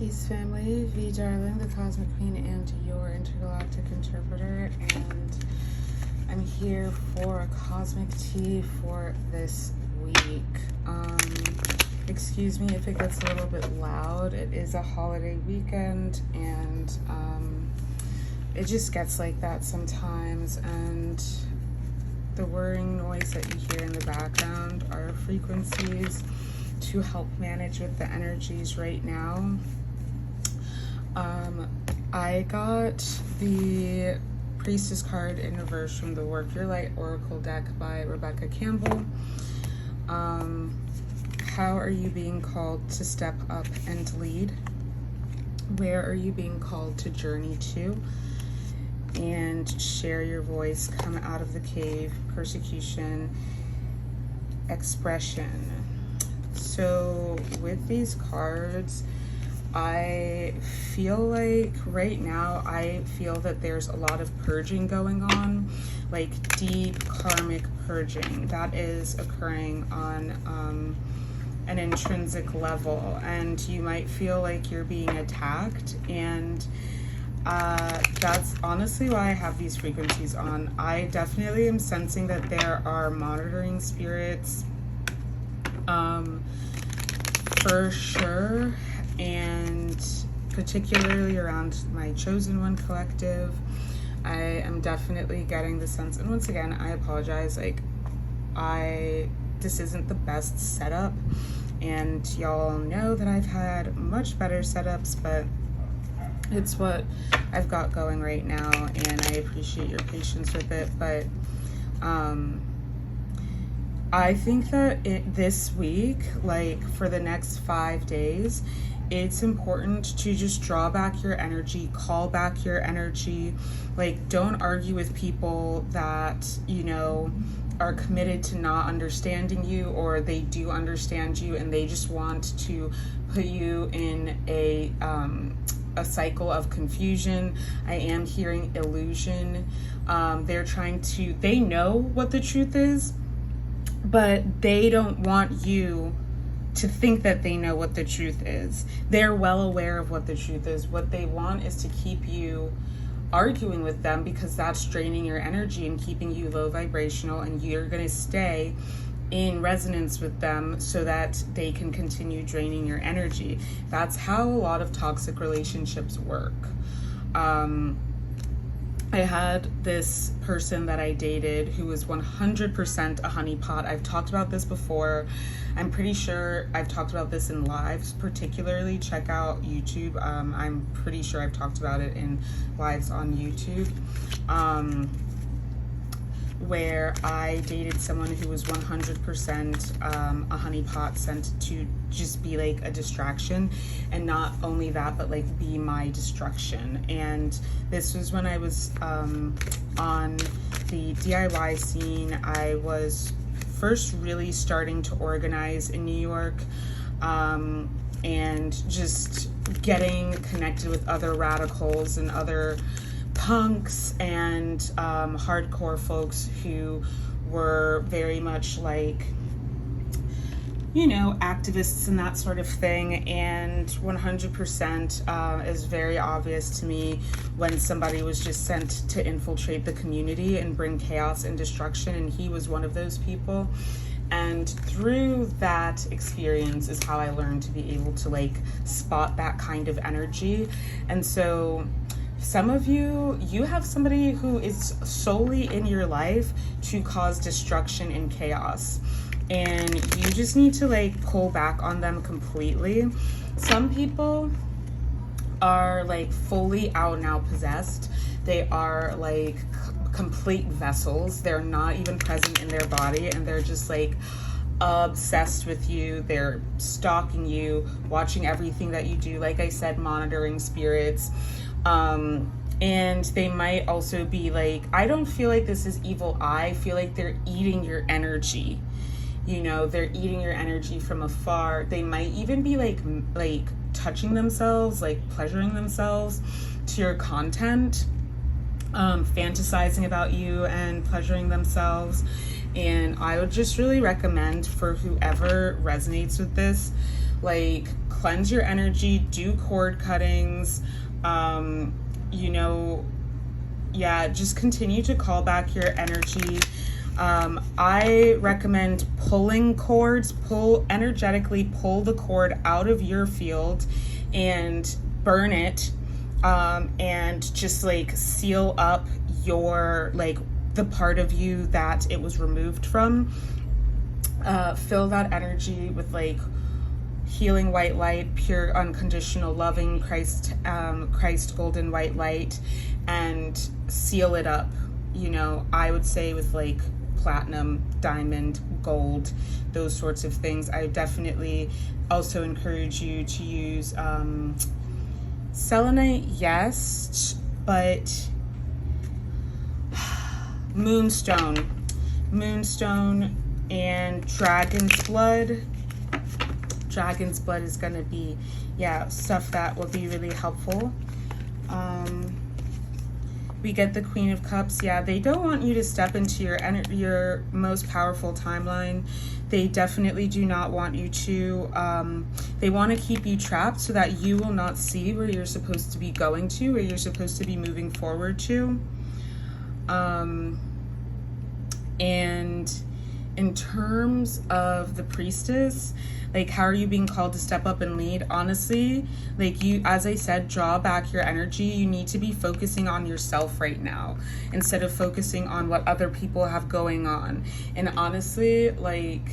Peace family, Vie Darling, the Cosmic Queen and your intergalactic interpreter, and I'm here for a cosmic tea for this week. Excuse me if it gets a little bit loud. It is a holiday weekend and it just gets like that sometimes, and the whirring noise that you hear in the background are frequencies to help manage with the energies right now. I got the Priestess card in reverse from the Work Your Light Oracle deck by Rebecca Campbell. How are you being called to step up and lead? Where are you being called to journey to? And share your voice, come out of the cave, persecution, expression. So with these cards, I feel like right now, I feel that there's a lot of purging going on, like deep karmic purging that is occurring on an intrinsic level, and you might feel like you're being attacked, and that's honestly why I have these frequencies on. I definitely am sensing that there are monitoring spirits for sure, and particularly around my Chosen One collective. I am definitely getting the sense, and once again, I apologize, like this isn't the best setup, and y'all know that I've had much better setups, but it's what I've got going right now, and I appreciate your patience with it. But I think that this week, like for the next 5 days, it's important to just draw back your energy, call back your energy. Like, don't argue with people that, you know, are committed to not understanding you, or they do understand you and they just want to put you in a cycle of confusion. I am hearing illusion. They know what the truth is, but they don't want you to think that they know what the truth is. They're well aware of what the truth is. What they want is to keep you arguing with them, because that's draining your energy and keeping you low vibrational, and you're going to stay in resonance with them so that they can continue draining your energy. That's how a lot of toxic relationships work. I had this person that I dated who was 100% a honeypot. I've talked about this before. I'm pretty sure I've talked about this in lives, particularly check out YouTube. I'm pretty sure I've talked about it in lives on YouTube, where I dated someone who was 100% a honeypot, sent to just be like a distraction, and not only that, but like be my destruction. And this was when I was on the DIY scene. I was first really starting to organize in New York, and just getting connected with other radicals and other punks and hardcore folks who were very much like, you know, activists and that sort of thing. And 100% is very obvious to me when somebody was just sent to infiltrate the community and bring chaos and destruction, and he was one of those people. And through that experience is how I learned to be able to like spot that kind of energy. And so some of you have somebody who is solely in your life to cause destruction and chaos, and you just need to like pull back on them completely. Some people are like fully out and out possessed. They are like complete vessels. They're not even present in their body, and they're just like obsessed with you. They're stalking you, watching everything that you do. Like I said, monitoring spirits. And they might also be like, I don't feel like this is evil. I feel like they're eating your energy. You know, they're eating your energy from afar. They might even be like touching themselves, like pleasuring themselves to your content, fantasizing about you and pleasuring themselves. And I would just really recommend, for whoever resonates with this, like cleanse your energy, do cord cuttings, you know, yeah, just continue to call back your energy. I recommend pulling cords, energetically pull the cord out of your field and burn it, and just like seal up your, like, the part of you that it was removed from. Fill that energy with like healing white light, pure, unconditional, loving Christ golden white light, and seal it up, you know, I would say with like platinum, diamond, gold, those sorts of things. I definitely also encourage you to use selenite, yes, but moonstone and dragon's blood. Dragon's blood is gonna be, yeah, stuff that will be really helpful. We get the Queen of Cups. Yeah, they don't want you to step into your most powerful timeline. They definitely do not want you to. They want to keep you trapped so that you will not see where you're supposed to be going to, where you're supposed to be moving forward to. And in terms of the Priestess, like, how are you being called to step up and lead? Honestly, like, you, as I said, draw back your energy. You need to be focusing on yourself right now instead of focusing on what other people have going on. And honestly, like,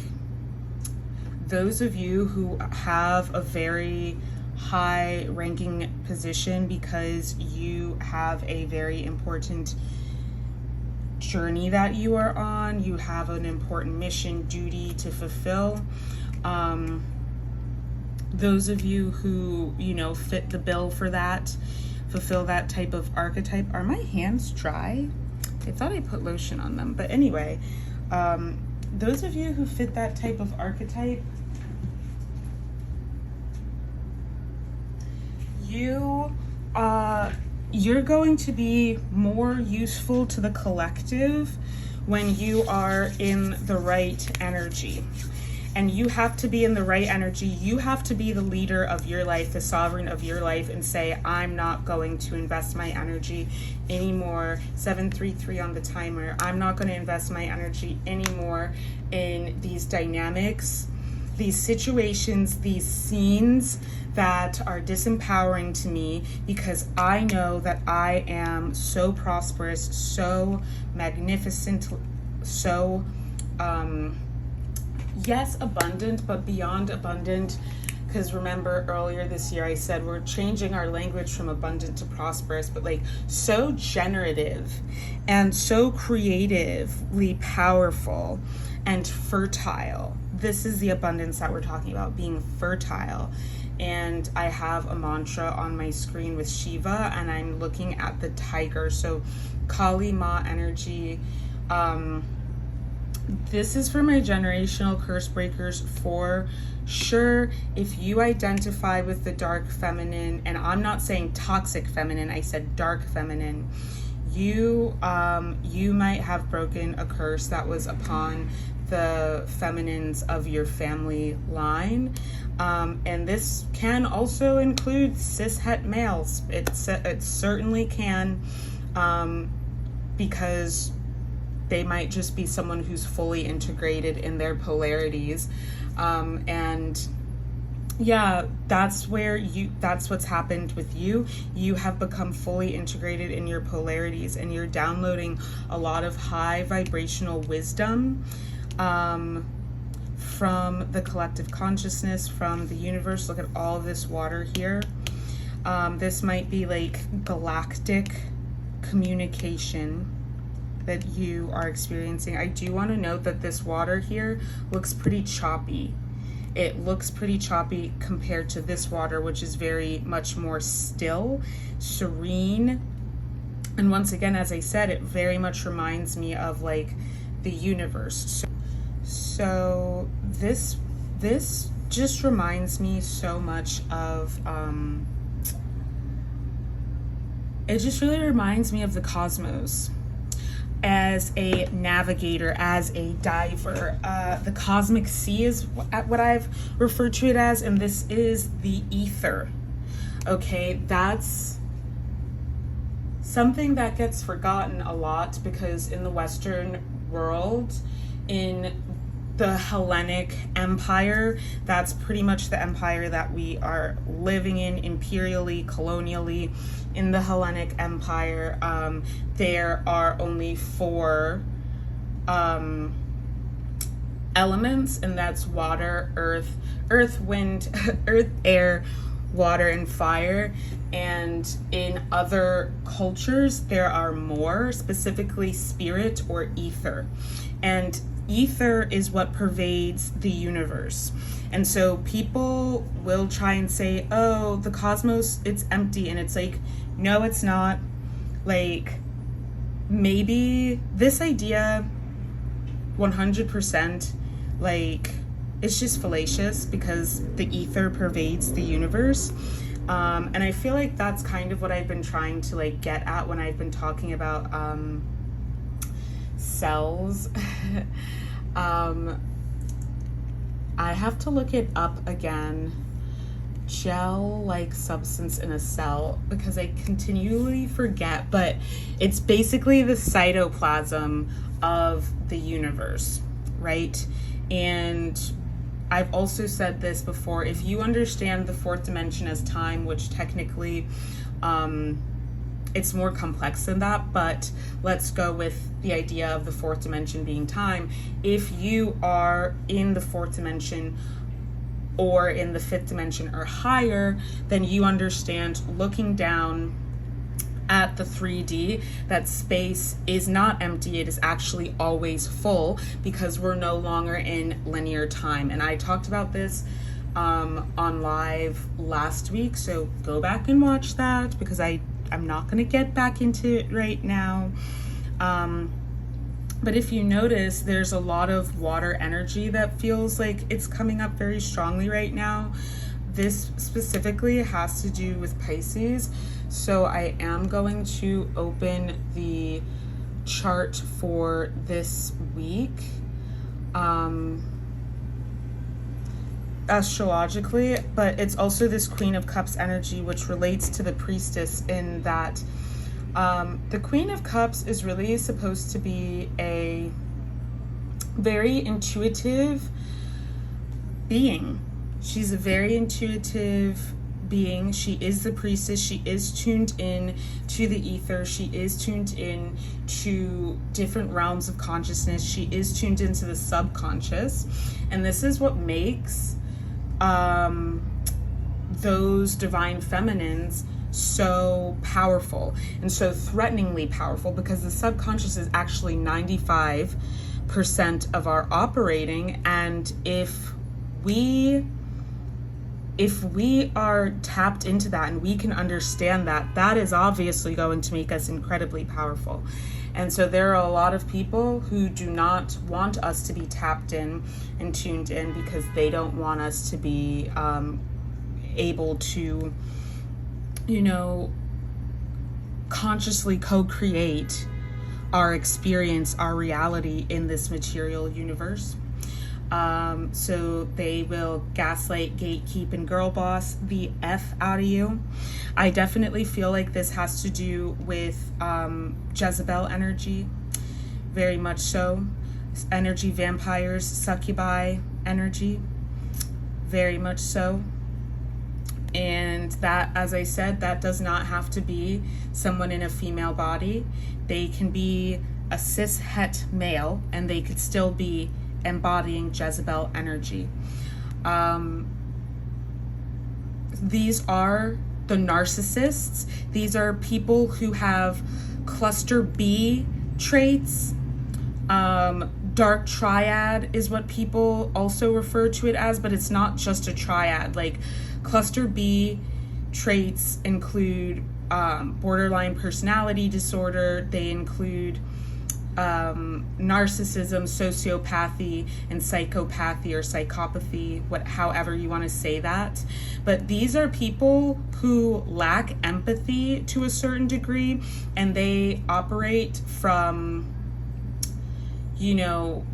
those of you who have a very high ranking position because you have a very important journey that you are on, you have an important mission, duty to fulfill. Those of you who, you know, fit the bill for that, fulfill that type of archetype. Are my hands dry? I thought I put lotion on them, but anyway, those of you who fit that type of archetype, you're going to be more useful to the collective when you are in the right energy. And you have to be in the right energy. You have to be the leader of your life, the sovereign of your life, and say, I'm not going to invest my energy anymore. 733 on the timer. I'm not going to invest my energy anymore in these dynamics, these situations, these scenes that are disempowering to me, because I know that I am so prosperous, so magnificent, so yes, abundant, but beyond abundant. Because remember earlier this year I said we're changing our language from abundant to prosperous, but like so generative and so creatively powerful and fertile. This is the abundance that we're talking about, being fertile. And I have a mantra on my screen with Shiva, and I'm looking at the tiger. So Kali Ma energy. This is for my generational curse breakers for sure. If you identify with the dark feminine, and I'm not saying toxic feminine, I said dark feminine, you might have broken a curse that was upon the feminines of your family line. And this can also include cishet males. It certainly can, because they might just be someone who's fully integrated in their polarities. And yeah, that's what's happened with you. You have become fully integrated in your polarities, and you're downloading a lot of high vibrational wisdom from the collective consciousness, from the universe. Look at all this water here. This might be like galactic communication that you are experiencing. I do want to note that this water here looks pretty choppy. It looks pretty choppy compared to this water, which is very much more still, serene. And once again, as I said, it very much reminds me of like the universe. So this just reminds me so much of, it just really reminds me of the cosmos. as a navigator, as a diver. The cosmic sea is what I've referred to it as, and this is the ether. Okay, that's something that gets forgotten a lot, because in the Western world, in the Hellenic Empire, that's pretty much the empire that we are living in, imperially, colonially. In the Hellenic Empire, there are only 4 elements, and that's water, earth, wind, earth, air, water, and fire. And in other cultures, there are more, specifically spirit or ether. And ether is what pervades the universe. And so people will try and say, oh, the cosmos, it's empty. And it's like, no, it's not. Like, maybe this idea 100%, like, it's just fallacious, because the ether pervades the universe. And I feel like that's kind of what I've been trying to like get at when I've been talking about cells. I have to look it up again. Gel-like substance in a cell, because I continually forget, but it's basically the cytoplasm of the universe, right? And I've also said this before, if you understand the 4th dimension as time, which technically it's more complex than that, but let's go with the idea of the 4th dimension being time. If you are in the 4th dimension or in the 5th dimension or higher, then you understand, looking down at the 3D, that space is not empty, it is actually always full, because we're no longer in linear time. And I talked about this on live last week, so go back and watch that, because I'm not going to get back into it right now. But if you notice, there's a lot of water energy that feels like it's coming up very strongly right now. This specifically has to do with Pisces. So I am going to open the chart for this week. Astrologically, but it's also this Queen of Cups energy, which relates to the priestess, in that the Queen of Cups is really supposed to be a very intuitive being. She's a very intuitive being. She is the priestess. She is tuned in to the ether. She is tuned in to different realms of consciousness. She is tuned into the subconscious. And this is what makes those divine feminines so powerful and so threateningly powerful, because the subconscious is actually 95% of our operating. And if we are tapped into that and we can understand that, that is obviously going to make us incredibly powerful. And so there are a lot of people who do not want us to be tapped in and tuned in, because they don't want us to be able to, you know, consciously co-create our experience, our reality in this material universe. So they will gaslight, gatekeep, and girl boss the F out of you. I definitely feel like this has to do with Jezebel energy, very much so. Energy vampires, succubi energy, very much so. And that, as I said, that does not have to be someone in a female body. They can be a cis het male, and they could still be embodying Jezebel energy. These are the narcissists. These are people who have cluster B traits. Dark triad is what people also refer to it as, but it's not just a triad. Like, cluster B traits include borderline personality disorder. They include narcissism, sociopathy, and psychopathy or psychopathy, however you want to say that. But these are people who lack empathy to a certain degree, and they operate from you know,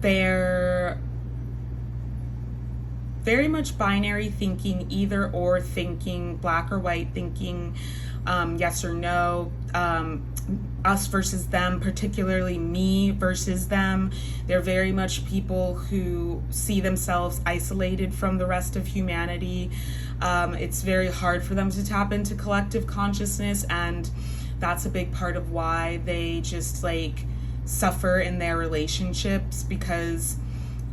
they're very much binary thinking, either or thinking, black or white thinking, yes or no, us versus them, particularly me versus them. They're very much people who see themselves isolated from the rest of humanity. It's very hard for them to tap into collective consciousness, and that's a big part of why they just like suffer in their relationships, because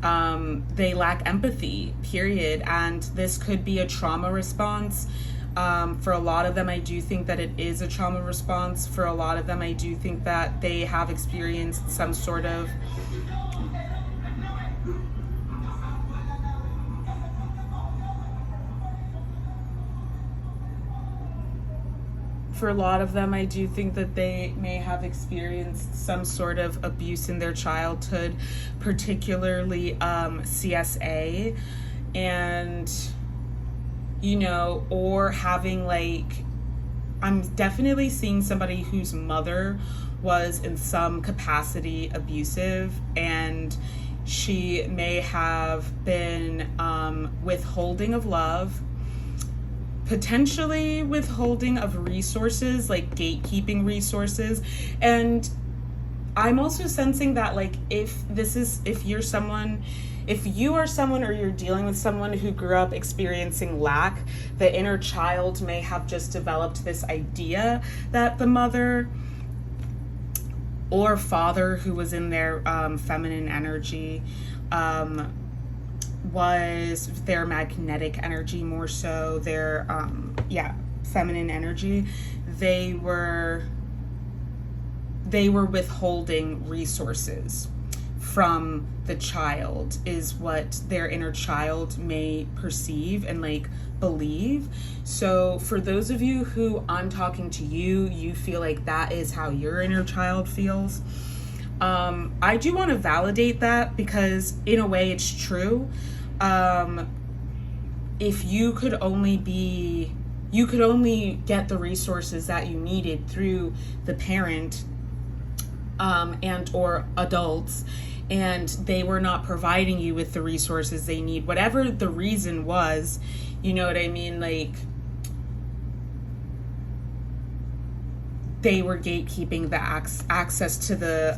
they lack empathy, period. And this could be a trauma response. For a lot of them, I do think that it is a trauma response. For a lot of them, I do think that they have experienced some sort of they may have experienced some sort of abuse in their childhood, particularly CSA, and, you know, or having like, I'm definitely seeing somebody whose mother was in some capacity abusive, and she may have been withholding of love, potentially withholding of resources, like gatekeeping resources. And I'm also sensing that, like, if you are someone or you're dealing with someone who grew up experiencing lack, the inner child may have just developed this idea that the mother or father, who was in their feminine energy, was their magnetic energy, more so their feminine energy. They were withholding resources from the child, is what their inner child may perceive and like believe. So for those of you who I'm talking to, you feel like that is how your inner child feels. I do want to validate that, because in a way it's true. If you could only get the resources that you needed through the parent and or adults, and they were not providing you with the resources they need, whatever the reason was, you know what I mean? Like, they were gatekeeping the access to the,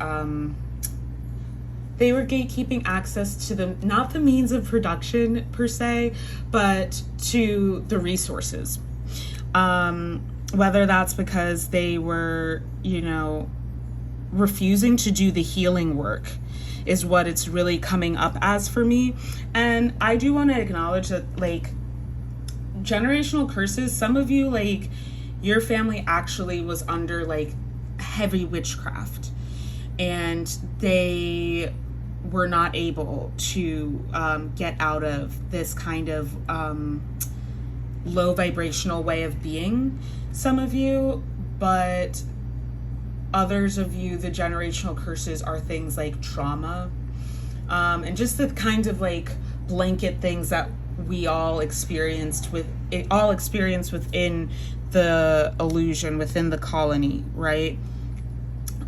they were gatekeeping access to the, not the means of production per se, but to the resources. Whether that's because they were, you know, refusing to do the healing work is what it's really coming up as for me. And I do want to acknowledge that, like, generational curses, some of you, like, your family actually was under like heavy witchcraft, and they were not able to get out of this kind of low vibrational way of being, some of you. But others of you, the generational curses are things like trauma, and just the kind of like blanket things that we all experienced within the illusion, within the colony, right?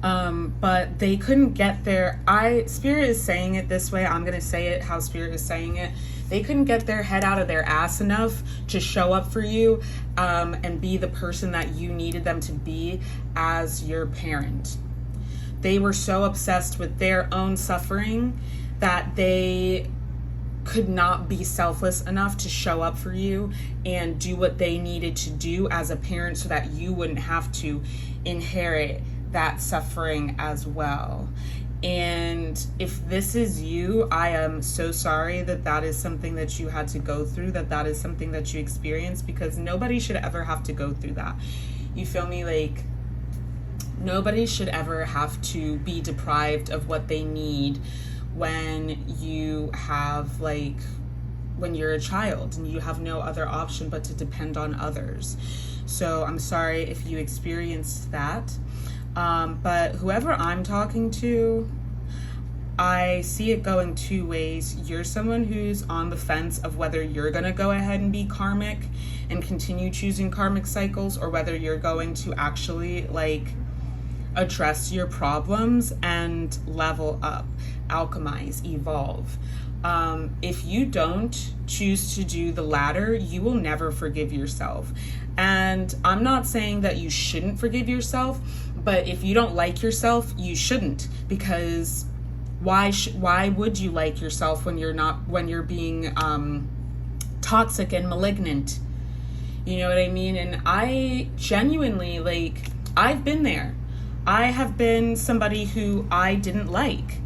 But they couldn't get there. Spirit is saying it this way. I'm going to say it how Spirit is saying it. They couldn't get their head out of their ass enough to show up for you, and be the person that you needed them to be as your parent. They were so obsessed with their own suffering that they could not be selfless enough to show up for you and do what they needed to do as a parent, so that you wouldn't have to inherit that suffering as well. And if this is you, I am so sorry that that is something that you had to go through, that is something that you experienced, because nobody should ever have to go through that. You feel me? Like, nobody should ever have to be deprived of what they need when you have, like, when you're a child and you have no other option but to depend on others. So I'm sorry if you experienced that. But whoever I'm talking to, I see it going two ways. You're someone who's on the fence of whether you're going to go ahead and be karmic and continue choosing karmic cycles, or whether you're going to actually, like, address your problems and level up, alchemize, evolve. If you don't choose to do the latter, you will never forgive yourself. And I'm not saying that you shouldn't forgive yourself, but if you don't like yourself, you shouldn't, because why would you like yourself when you're being toxic and malignant? You know what I mean? And I genuinely, like, I've been there. I have been somebody who I didn't like.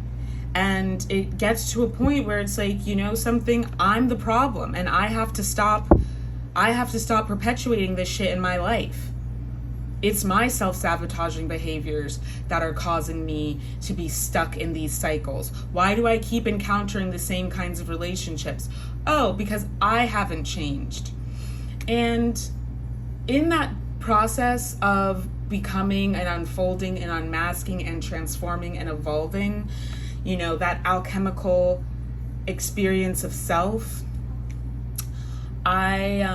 And it gets to a point where it's like, you know something, I'm the problem, and I have to stop perpetuating this shit in my life. It's my self-sabotaging behaviors that are causing me to be stuck in these cycles. Why do I keep encountering the same kinds of relationships? Oh, because I haven't changed. And in that process of becoming and unfolding and unmasking and transforming and evolving, you know, that alchemical experience of self, I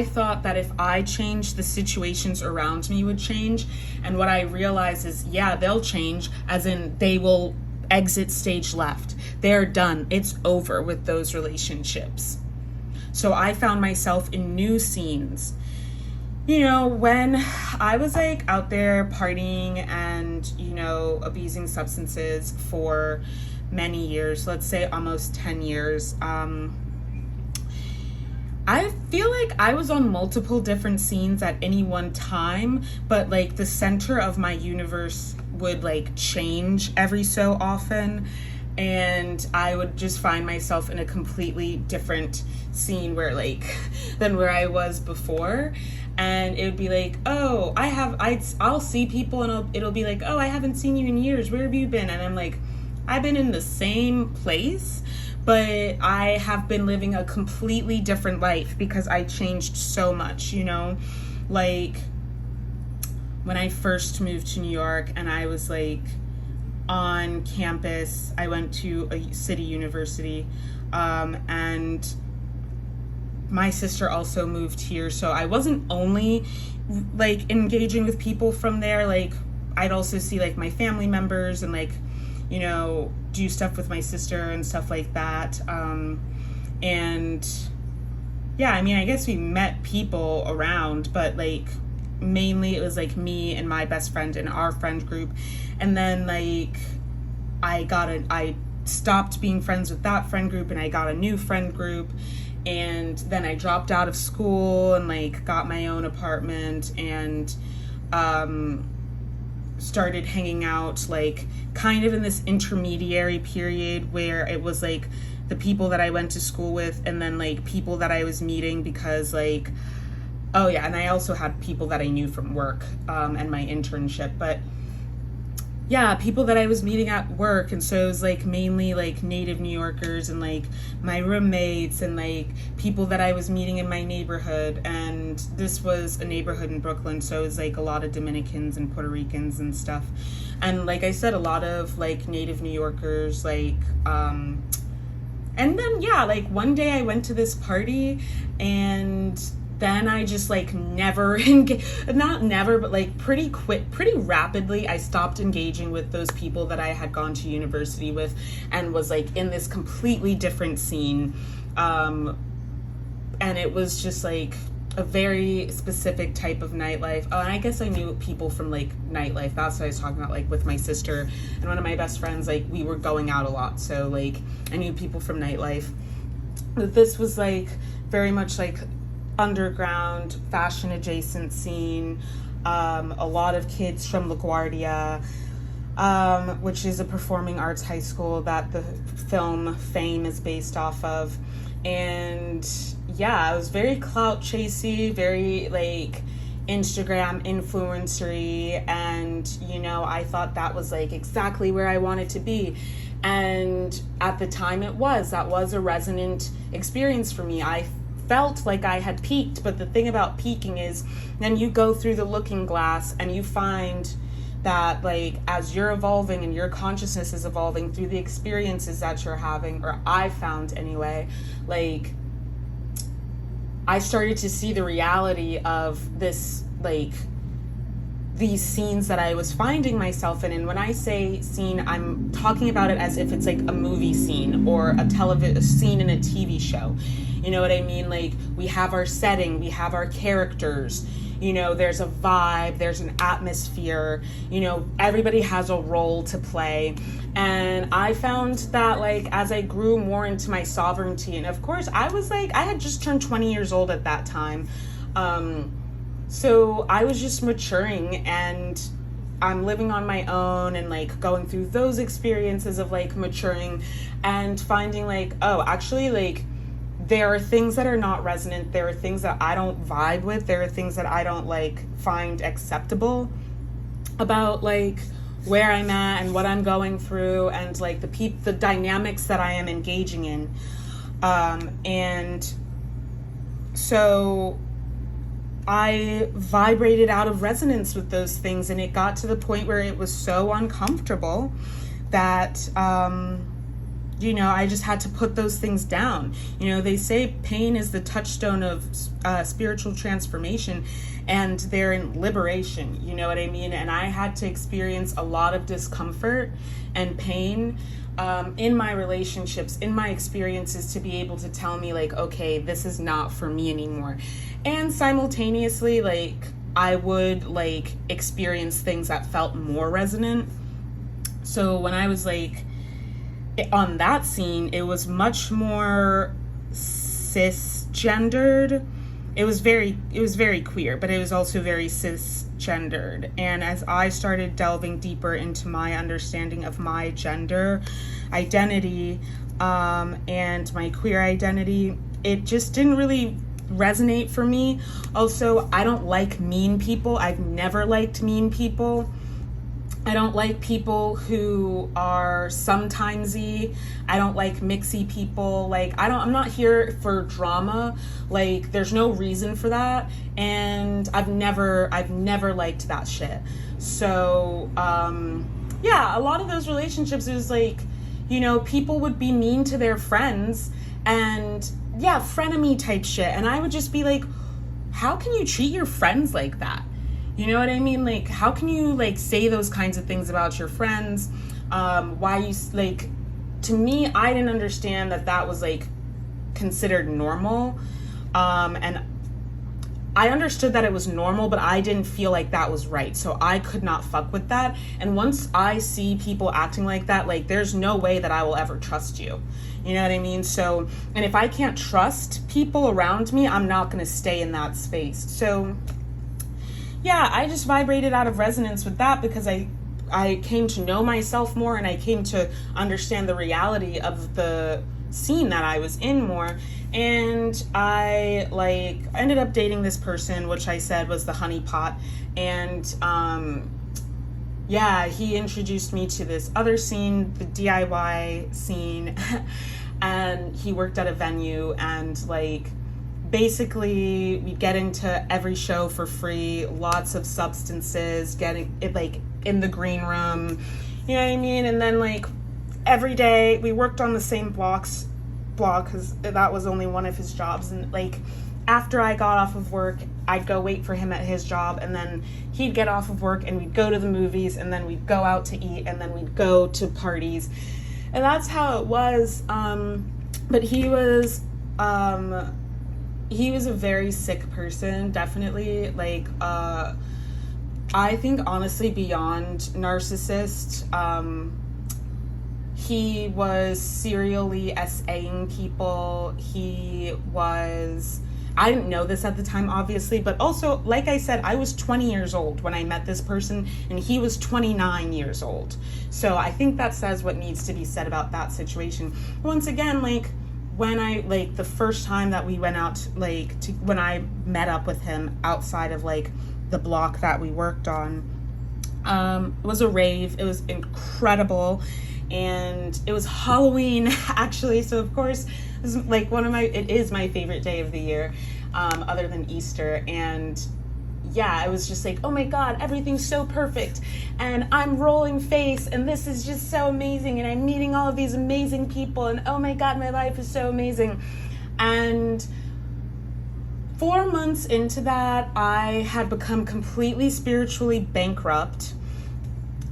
thought that if I changed, the situations around me would change. And what I realized is, yeah, they'll change, as in they will exit stage left. They're done. It's over with those relationships. So I found myself in new scenes. You know, when I was like out there partying and, you know, abusing substances for many years, let's say almost 10 years, I feel like I was on multiple different scenes at any one time, but like the center of my universe would like change every so often. And I would just find myself in a completely different scene than where I was before. And it would be like, oh, I'll see people and it'll be like, oh, I haven't seen you in years. Where have you been? And I'm like, I've been in the same place, but I have been living a completely different life because I changed so much, you know? Like when I first moved to New York and I was like on campus, I went to a city university, and my sister also moved here, so I wasn't only like engaging with people from there. Like I'd also see like my family members and like, you know, do stuff with my sister and stuff like that. And yeah, I mean, I guess we met people around, but like mainly it was like me and my best friend and our friend group. And then like I stopped being friends with that friend group and I got a new friend group. And then I dropped out of school and like got my own apartment and started hanging out like kind of in this intermediary period where it was like the people that I went to school with and then like people that I was meeting because like, oh yeah, and I also had people that I knew from work and my internship, but yeah, people that I was meeting at work. And so it was like mainly like native New Yorkers and like my roommates and like people that I was meeting in my neighborhood. And this was a neighborhood in Brooklyn, so it was like a lot of Dominicans and Puerto Ricans and stuff. And like I said, a lot of like native New Yorkers, like and then yeah, like one day I went to this party and then I just like never not never, but like pretty rapidly, I stopped engaging with those people that I had gone to university with and was like in this completely different scene. And it was just like a very specific type of nightlife. Oh, and I guess I knew people from like nightlife. That's what I was talking about, like with my sister and one of my best friends, like we were going out a lot. So like I knew people from nightlife. But this was like very much like underground fashion adjacent scene. A lot of kids from LaGuardia, which is a performing arts high school that the film Fame is based off of. And yeah, it was very clout chasey, very like Instagram influencery, and you know, I thought that was like exactly where I wanted to be. And at the time that was a resonant experience for me. I felt like I had peaked, but the thing about peaking is then you go through the looking glass and you find that like as you're evolving and your consciousness is evolving through the experiences that you're having, or I found anyway, like I started to see the reality of this like these scenes that I was finding myself in. And when I say scene, I'm talking about it as if it's like a movie scene or a scene in a TV show. You know what I mean? Like, we have our setting, we have our characters, you know, there's a vibe, there's an atmosphere, you know, everybody has a role to play. And I found that, like, as I grew more into my sovereignty, and of course I was like, I had just turned 20 years old at that time. So I was just maturing, and I'm living on my own and like going through those experiences of like maturing and finding like, oh, actually, like, there are things that are not resonant. There are things that I don't vibe with. There are things that I don't like find acceptable about like where I'm at and what I'm going through and like the dynamics that I am engaging in. And so I vibrated out of resonance with those things, and it got to the point where it was so uncomfortable that, you know, I just had to put those things down. You know, they say pain is the touchstone of spiritual transformation, and they're in liberation, you know what I mean? And I had to experience a lot of discomfort and pain in my relationships, in my experiences, to be able to tell me like, okay, this is not for me anymore. And simultaneously, like, I would like experience things that felt more resonant. So when I was like on that scene, it was much more cisgendered. It was very queer, but it was also very cisgendered. And as I started delving deeper into my understanding of my gender identity and my queer identity, it just didn't really resonate for me. Also, I don't like mean people. I've never liked mean people. I don't like people who are sometimesy. I don't like mixy people. Like, I'm not here for drama. Like, there's no reason for that. And I've never liked that shit. So, yeah, a lot of those relationships, it was like, you know, people would be mean to their friends and yeah, frenemy type shit. And I would just be like, how can you treat your friends like that? You know what I mean? Like, how can you like say those kinds of things about your friends? Why you like, to me, I didn't understand that was like considered normal. And I understood that it was normal, but I didn't feel like that was right. So I could not fuck with that. And once I see people acting like that, like, there's no way that I will ever trust you. You know what I mean? So, and if I can't trust people around me, I'm not going to stay in that space. So yeah, I just vibrated out of resonance with that because I came to know myself more, and I came to understand the reality of the scene that I was in more. And I like ended up dating this person, which I said was the honeypot. And yeah, he introduced me to this other scene, the DIY scene. And he worked at a venue, and like, basically we get into every show for free, lots of substances, getting it like in the green room, you know what I mean? And then like every day we worked on the same block because that was only one of his jobs. And like after I got off of work, I'd go wait for him at his job, and then he'd get off of work and we'd go to the movies, and then we'd go out to eat, and then we'd go to parties. And that's how it was. But he was a very sick person, definitely. Like, I think honestly beyond narcissist. He was serially SAing people. I didn't know this at the time, obviously, but also, like I said, I was 20 years old when I met this person, and he was 29 years old. So I think that says what needs to be said about that situation. Once again, like, when the first time that we went out, when I met up with him outside of, like, the block that we worked on, it was a rave. It was incredible. And it was Halloween, actually. So, of course, it was like it is my favorite day of the year, other than Easter. And yeah, I was just like, oh my God, everything's so perfect. And I'm rolling face, and this is just so amazing. And I'm meeting all of these amazing people. And oh my God, my life is so amazing. And 4 months into that, I had become completely spiritually bankrupt.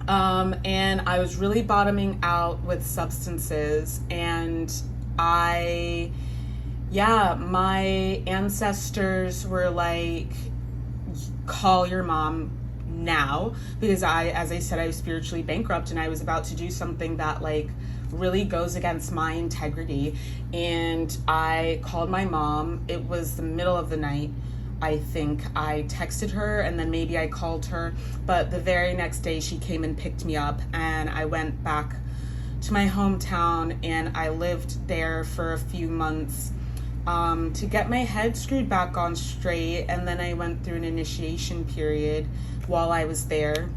And I was really bottoming out with substances, and my ancestors were like, call your mom now, because as I said, I was spiritually bankrupt and I was about to do something that like really goes against my integrity. And I called my mom. It was the middle of the night. I think I texted her and then maybe I called her, but the very next day she came and picked me up, and I went back to my hometown and I lived there for a few months to get my head screwed back on straight. And then I went through an initiation period while I was there.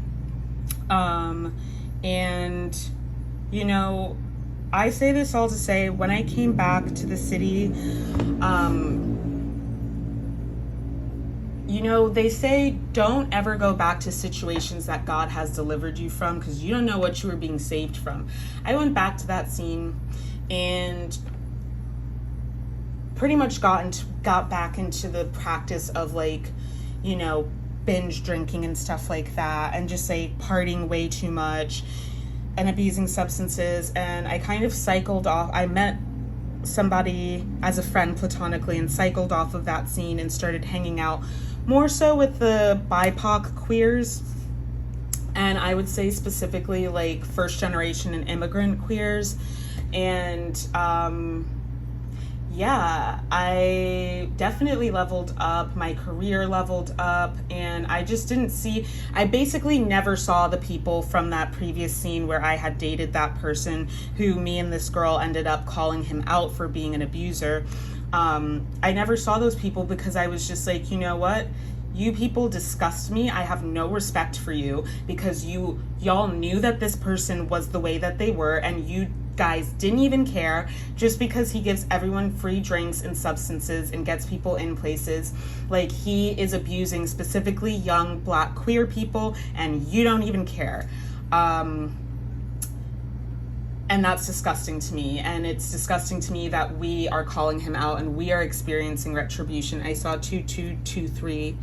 And you know, I say this all to say, when I came back to the city, you know, they say don't ever go back to situations that God has delivered you from, because you don't know what you were being saved from. I went back to that scene and pretty much got back into the practice of like, you know, binge drinking and stuff like that, and just like partying way too much and abusing substances. And I kind of cycled off. I met somebody as a friend platonically and cycled off of that scene and started hanging out more so with the BIPOC queers, and I would say specifically like first generation and immigrant queers. And I definitely leveled up, my career leveled up, and I basically never saw the people from that previous scene where I had dated that person who me and this girl ended up calling him out for being an abuser. I never saw those people because I was just like, you know what? You people disgust me. I have no respect for you because y'all knew that this person was the way that they were, and you guys didn't even care just because he gives everyone free drinks and substances and gets people in places. Like, he is abusing specifically young Black queer people, and you don't even care. And that's disgusting to me. And it's disgusting to me that we are calling him out and we are experiencing retribution. I saw 2223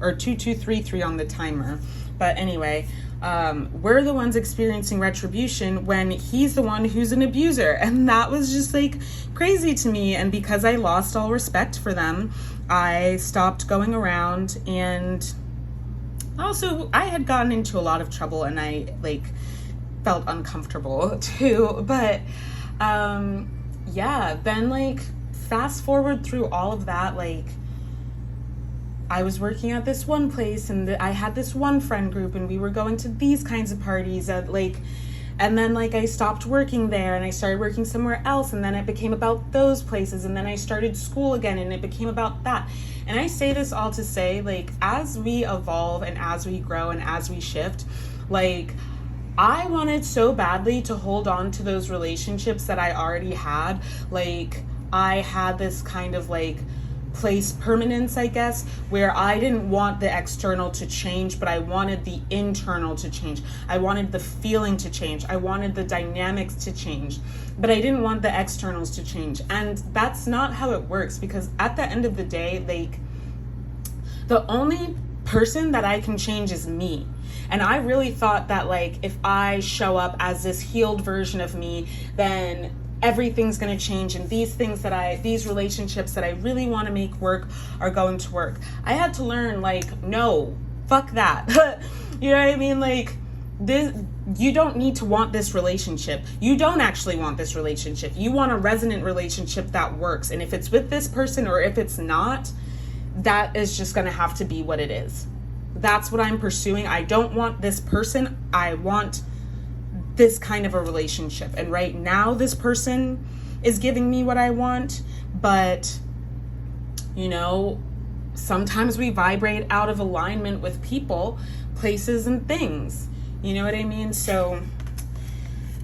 or 2233 on the timer. But anyway, we're the ones experiencing retribution when he's the one who's an abuser. And that was just like crazy to me. And because I lost all respect for them, I stopped going around. And also I had gotten into a lot of trouble, and I felt uncomfortable too. But then like fast forward through all of that, like I was working at this one place, and I had this one friend group, and we were going to these kinds of parties and then I stopped working there and I started working somewhere else, and then it became about those places, and then I started school again and it became about that. And I say this all to say, like, as we evolve and as we grow and as we shift, like, I wanted so badly to hold on to those relationships that I already had. Like, I had this kind of like place permanence, I guess, where I didn't want the external to change, but I wanted the internal to change. I wanted the feeling to change. I wanted the dynamics to change, but I didn't want the externals to change. And that's not how it works, because at the end of the day, like, the only person that I can change is me. And I really thought that, like, if I show up as this healed version of me, then everything's going to change, and these relationships that I really want to make work are going to work. I had to learn, like, no, fuck that. You know what I mean? Like, this, you don't need to want this relationship. You don't actually want this relationship. You want a resonant relationship that works. And if it's with this person or if it's not, that is just going to have to be what it is. That's what I'm pursuing. I don't want this person. I want this kind of a relationship. And right now, this person is giving me what I want. But, you know, sometimes we vibrate out of alignment with people, places, and things. You know what I mean? So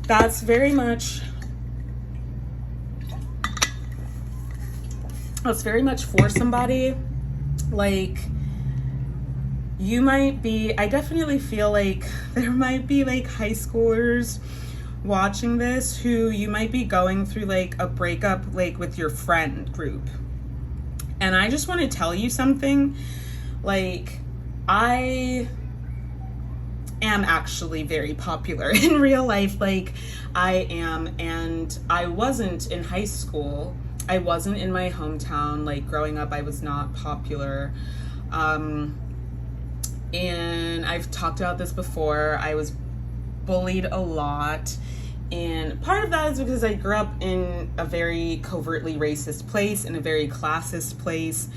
that's very much for somebody. Like, you might be, I definitely feel like there might be like high schoolers watching this who you might be going through like a breakup like with your friend group. And I just want to tell you something. Like, I am actually very popular in real life. Like, I am. And I wasn't in high school. I wasn't in my hometown. Like, growing up, I was not popular. And I've talked about this before. I was bullied a lot. And part of that is because I grew up in a very covertly racist place, in a very classist place,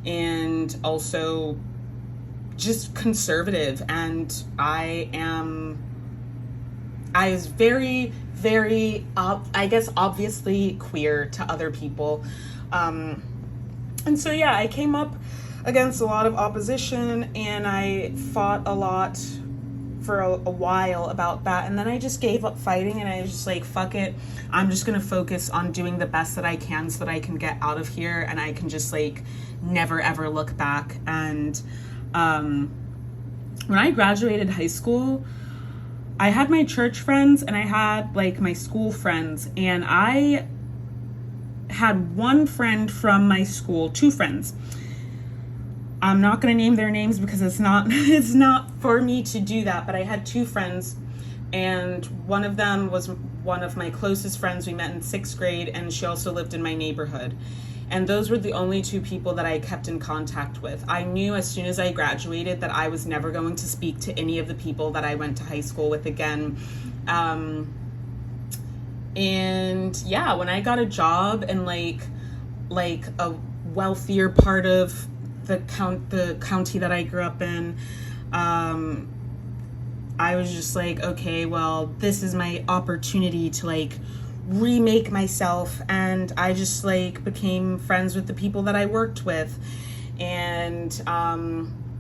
and also just conservative. And I was very, very, I guess, obviously queer to other people. And so, yeah, I came up against a lot of opposition, and I fought a lot for a while about that, and then I just gave up fighting, and I was just like, fuck it, I'm just gonna focus on doing the best that I can so that I can get out of here and I can just like never ever look back. And when I graduated high school, I had my church friends and I had like my school friends, and I had one friend from my school, two friends. I'm not going to name their names because it's not for me to do that, but I had two friends, and one of them was one of my closest friends. We met in 6th grade, and she also lived in my neighborhood. And those were the only two people that I kept in contact with. I knew as soon as I graduated that I was never going to speak to any of the people that I went to high school with again. And yeah, when I got a job in like a wealthier part of the county that I grew up in, I was just like, okay, well, this is my opportunity to like remake myself. And I just like became friends with the people that I worked with. And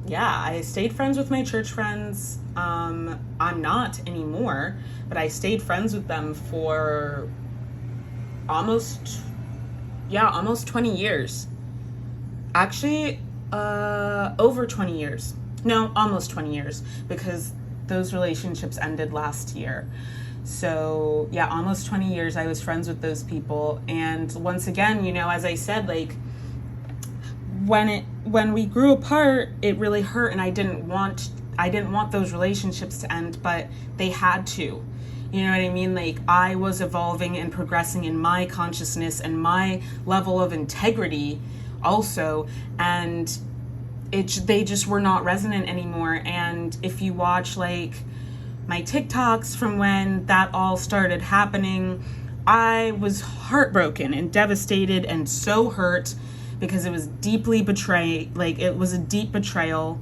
yeah, I stayed friends with my church friends. I'm not anymore, but I stayed friends with them for almost 20 years. Actually, over 20 years. No, almost 20 years, because those relationships ended last year. So yeah, almost 20 years I was friends with those people. And once again, you know, as I said, like when we grew apart, it really hurt, and I didn't want those relationships to end, but they had to. You know what I mean? Like, I was evolving and progressing in my consciousness and my level of integrity also, and they just were not resonant anymore. And if you watch like my TikToks from when that all started happening, I was heartbroken and devastated and so hurt, because it was deeply betrayed. Like, it was a deep betrayal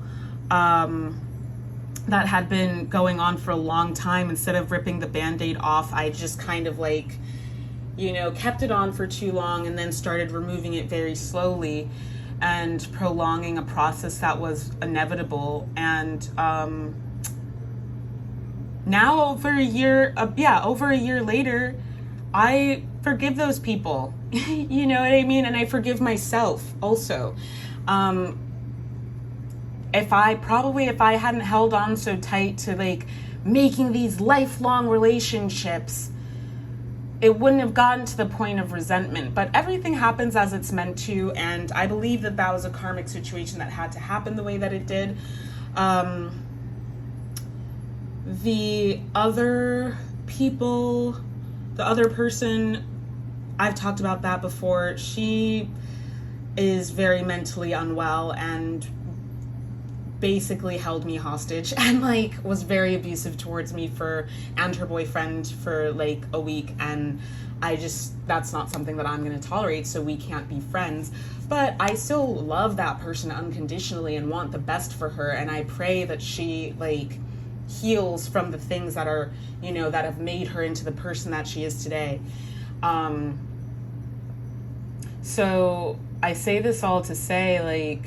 that had been going on for a long time. Instead of ripping the Band-Aid off, I just kind of like, you know, kept it on for too long and then started removing it very slowly and prolonging a process that was inevitable. And now over a year later, I forgive those people. You know what I mean? And I forgive myself also. If I hadn't held on so tight to like making these lifelong relationships, it wouldn't have gotten to the point of resentment. But everything happens as it's meant to, and I believe that was a karmic situation that had to happen the way that it did. The other person, I've talked about that before. She is very mentally unwell and basically held me hostage and like was very abusive towards me and her boyfriend for like a week, and that's not something that I'm going to tolerate, so we can't be friends. But I still love that person unconditionally and want the best for her, and I pray that she like heals from the things that are, you know, that have made her into the person that she is today. So I say this all to say, like,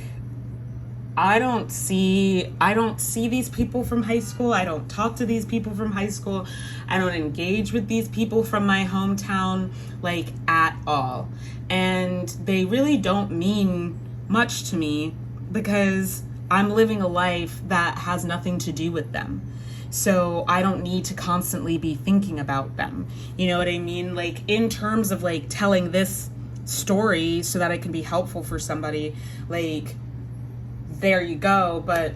I don't see these people from high school. I don't talk to these people from high school. I don't engage with these people from my hometown, like, at all. And they really don't mean much to me, because I'm living a life that has nothing to do with them. So I don't need to constantly be thinking about them. You know what I mean? Like, in terms of like telling this story so that it can be helpful for somebody, like, there you go. But,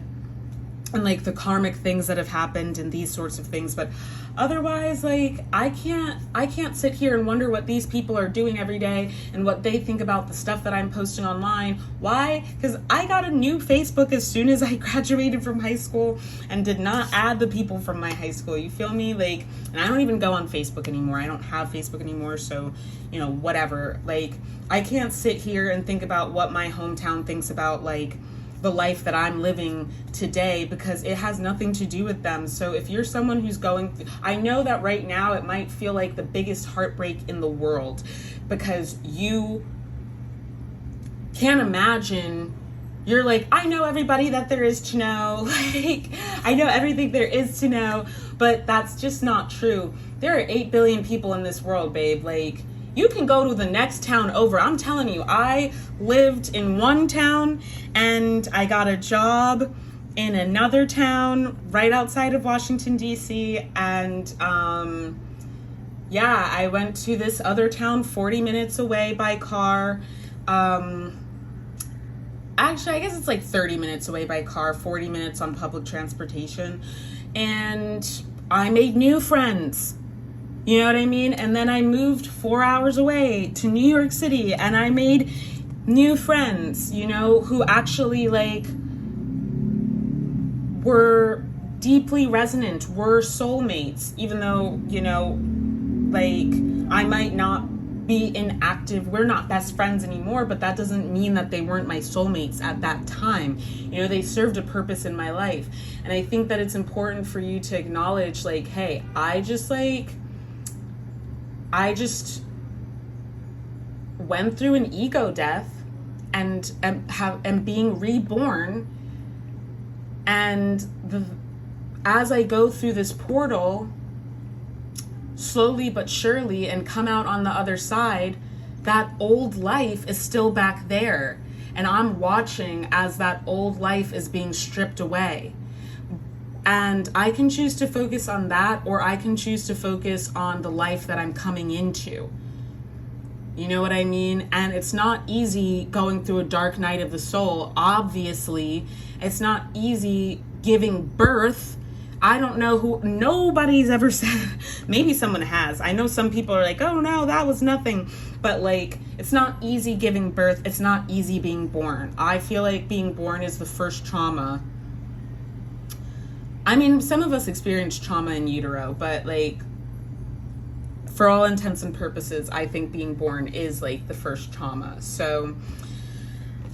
and like the karmic things that have happened and these sorts of things. But otherwise, like, I can't sit here and wonder what these people are doing every day and what they think about the stuff that I'm posting online. Why? Because I got a new Facebook as soon as I graduated from high school and did not add the people from my high school. You feel me? Like, and I don't even go on Facebook anymore. I don't have Facebook anymore. So, you know, whatever. Like, I can't sit here and think about what my hometown thinks about, like, the life that I'm living today, because it has nothing to do with them. So if you're someone who's going through, I know that right now it might feel like the biggest heartbreak in the world, because you can't imagine, you're like, I know everybody that there is to know, like, I know everything there is to know, but that's just not true. There are 8 billion people in this world, babe. Like, you can go to the next town over. I'm telling you, I lived in one town and I got a job in another town right outside of Washington, D.C. And yeah, I went to this other town 40 minutes away by car. Actually, I guess it's like 30 minutes away by car, 40 minutes on public transportation. And I made new friends. You know what I mean? And then I moved 4 hours away to New York City and I made new friends, you know, who actually, like, were deeply resonant, were soulmates, even though, you know, like, I might not be we're not best friends anymore, but that doesn't mean that they weren't my soulmates at that time. You know, they served a purpose in my life. And I think that it's important for you to acknowledge, like, hey, I just went through an ego death and am being reborn, and as I go through this portal slowly but surely and come out on the other side, that old life is still back there, and I'm watching as that old life is being stripped away. And I can choose to focus on that, or I can choose to focus on the life that I'm coming into. You know what I mean? And it's not easy going through a dark night of the soul. Obviously, it's not easy giving birth. I don't know who, nobody's ever said, maybe someone has. I know some people are like, oh no, that was nothing. But like, it's not easy giving birth. It's not easy being born. I feel like being born is the first trauma. I mean, some of us experience trauma in utero, but like, for all intents and purposes, I think being born is like the first trauma. So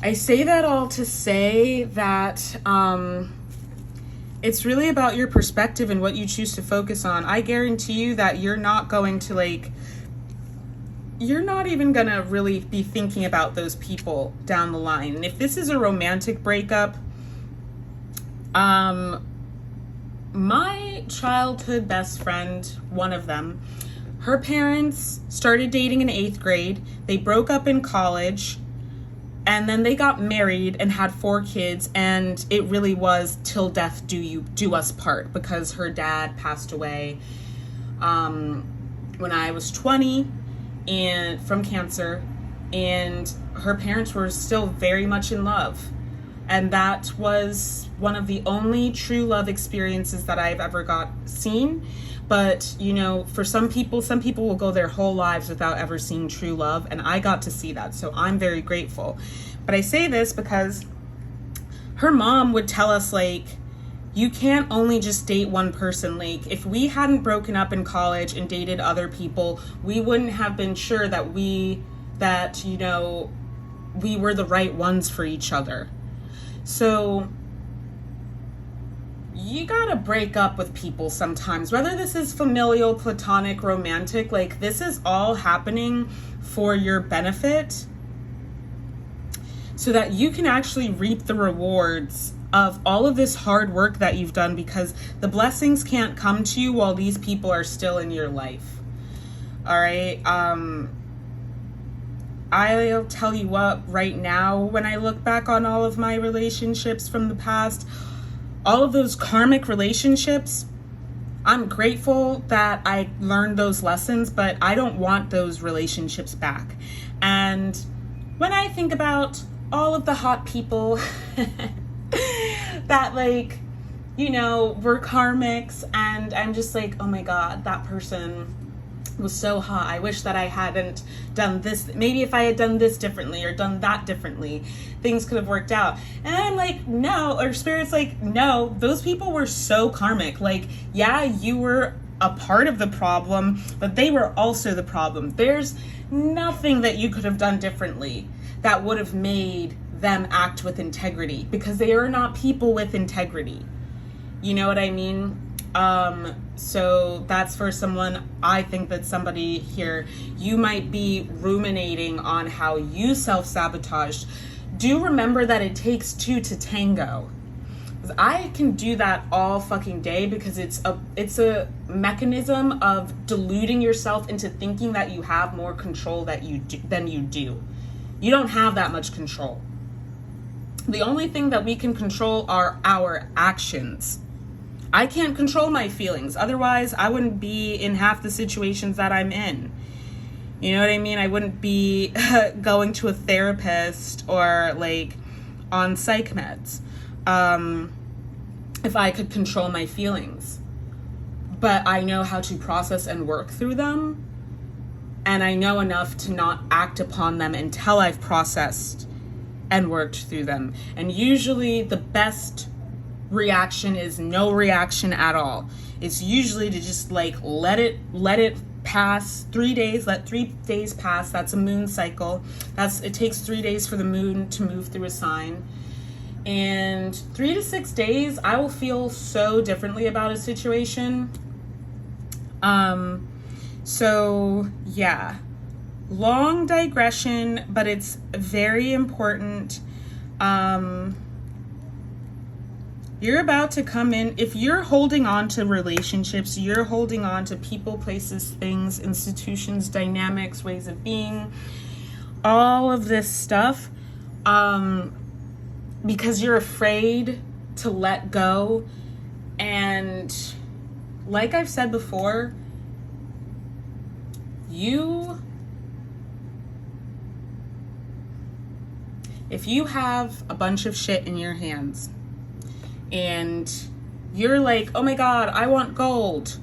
I say that all to say that it's really about your perspective and what you choose to focus on. I guarantee you that you're not going to, like, you're not even gonna really be thinking about those people down the line. And if this is a romantic breakup, my childhood best friend, one of them, her parents started dating in 8th grade. They broke up in college, and then they got married and had 4 kids. And it really was till death do us part, because her dad passed away when I was 20 and from cancer, and her parents were still very much in love. And that was one of the only true love experiences that I've ever seen. But, you know, for some people will go their whole lives without ever seeing true love. And I got to see that. So I'm very grateful. But I say this because her mom would tell us, like, you can't only just date one person. Like, if we hadn't broken up in college and dated other people, we wouldn't have been sure that we were the right ones for each other. So you gotta break up with people sometimes, whether this is familial, platonic, romantic. Like, this is all happening for your benefit, so that you can actually reap the rewards of all of this hard work that you've done, because the blessings can't come to you while these people are still in your life. All right. I'll tell you what, right now, when I look back on all of my relationships from the past, all of those karmic relationships, I'm grateful that I learned those lessons, but I don't want those relationships back. And when I think about all of the hot people that, like, you know, were karmics, and I'm just like, oh my God, that person was so hot. I wish that I hadn't done this. Maybe if I had done this differently or done that differently, things could have worked out. And I'm like, no, or Spirit's like, no, those people were so karmic. Like, yeah, you were a part of the problem, but they were also the problem. There's nothing that you could have done differently that would have made them act with integrity, because they are not people with integrity. You know what I mean? So that's for someone. I think that somebody here, you might be ruminating on how you self-sabotaged. Do remember that it takes two to tango. I can do that all fucking day, because it's a mechanism of deluding yourself into thinking that you have more control than you do. You don't have that much control. The only thing that we can control are our actions. I can't control my feelings. Otherwise, I wouldn't be in half the situations that I'm in. You know what I mean? I wouldn't be going to a therapist or like on psych meds if I could control my feelings. But I know how to process and work through them. And I know enough to not act upon them until I've processed and worked through them. And usually the best reaction is no reaction at all. It's usually to just like let it pass. 3 days, let 3 days pass. That's a moon cycle. It takes 3 days for the moon to move through a sign. And 3 to 6 days, I will feel so differently about a situation. So yeah, long digression, but it's very important. You're about to come in. If you're holding on to relationships, you're holding on to people, places, things, institutions, dynamics, ways of being, all of this stuff, because you're afraid to let go. And like I've said before, if you have a bunch of shit in your hands and you're like, oh my God, I want gold.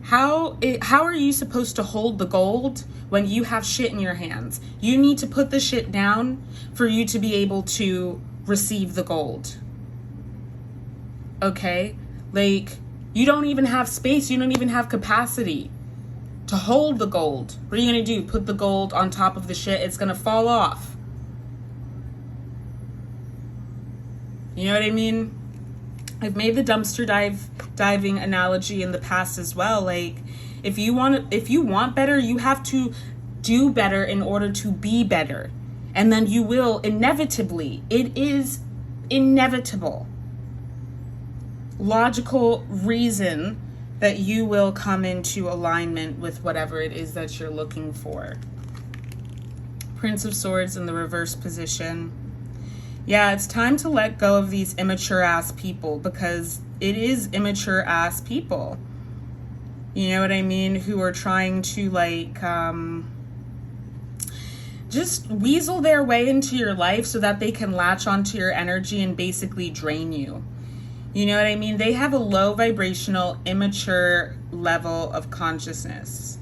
How are you supposed to hold the gold when you have shit in your hands? You need to put the shit down for you to be able to receive the gold. Okay? Like, you don't even have space. You don't even have capacity to hold the gold. What are you going to do? Put the gold on top of the shit? It's going to fall off. You know what I mean? I've made the dumpster diving analogy in the past as well. Like, if you want better, you have to do better in order to be better. And then you will inevitably, it is inevitable, logical reason that you will come into alignment with whatever it is that you're looking for. Prince of Swords in the reverse position. Yeah, it's time to let go of these immature ass people, because it is immature ass people. You know what I mean? Who are trying to like just weasel their way into your life so that they can latch onto your energy and basically drain you. You know what I mean? They have a low vibrational, immature level of consciousness.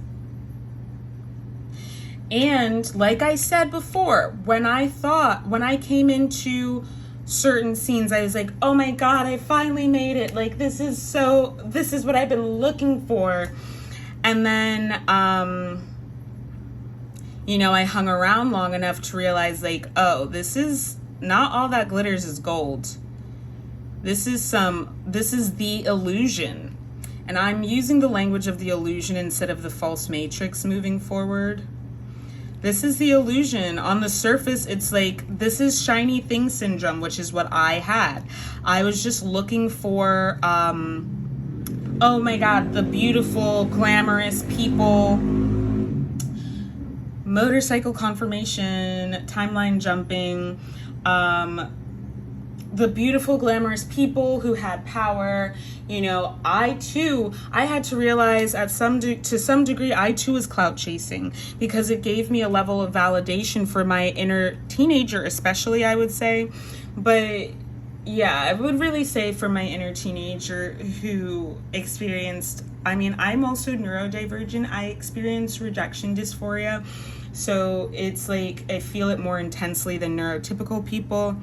And like I said before, when I came into certain scenes, I was like, oh my God, I finally made it. Like, this is what I've been looking for. And then, I hung around long enough to realize, like, oh, this is not all that glitters is gold. This is the illusion. And I'm using the language of the illusion instead of the false matrix moving forward. This is the illusion. On the surface, it's like, this is shiny thing syndrome, which is what I had. I was just looking for, oh my God, the beautiful, glamorous people, motorcycle confirmation, timeline jumping, the beautiful, glamorous people who had power. You know, I had to realize to some degree, I too was clout chasing, because it gave me a level of validation for my inner teenager, especially, I would say. But yeah, I would really say for my inner teenager who experienced, I mean, I'm also neurodivergent. I experienced rejection dysphoria. So it's like, I feel it more intensely than neurotypical people.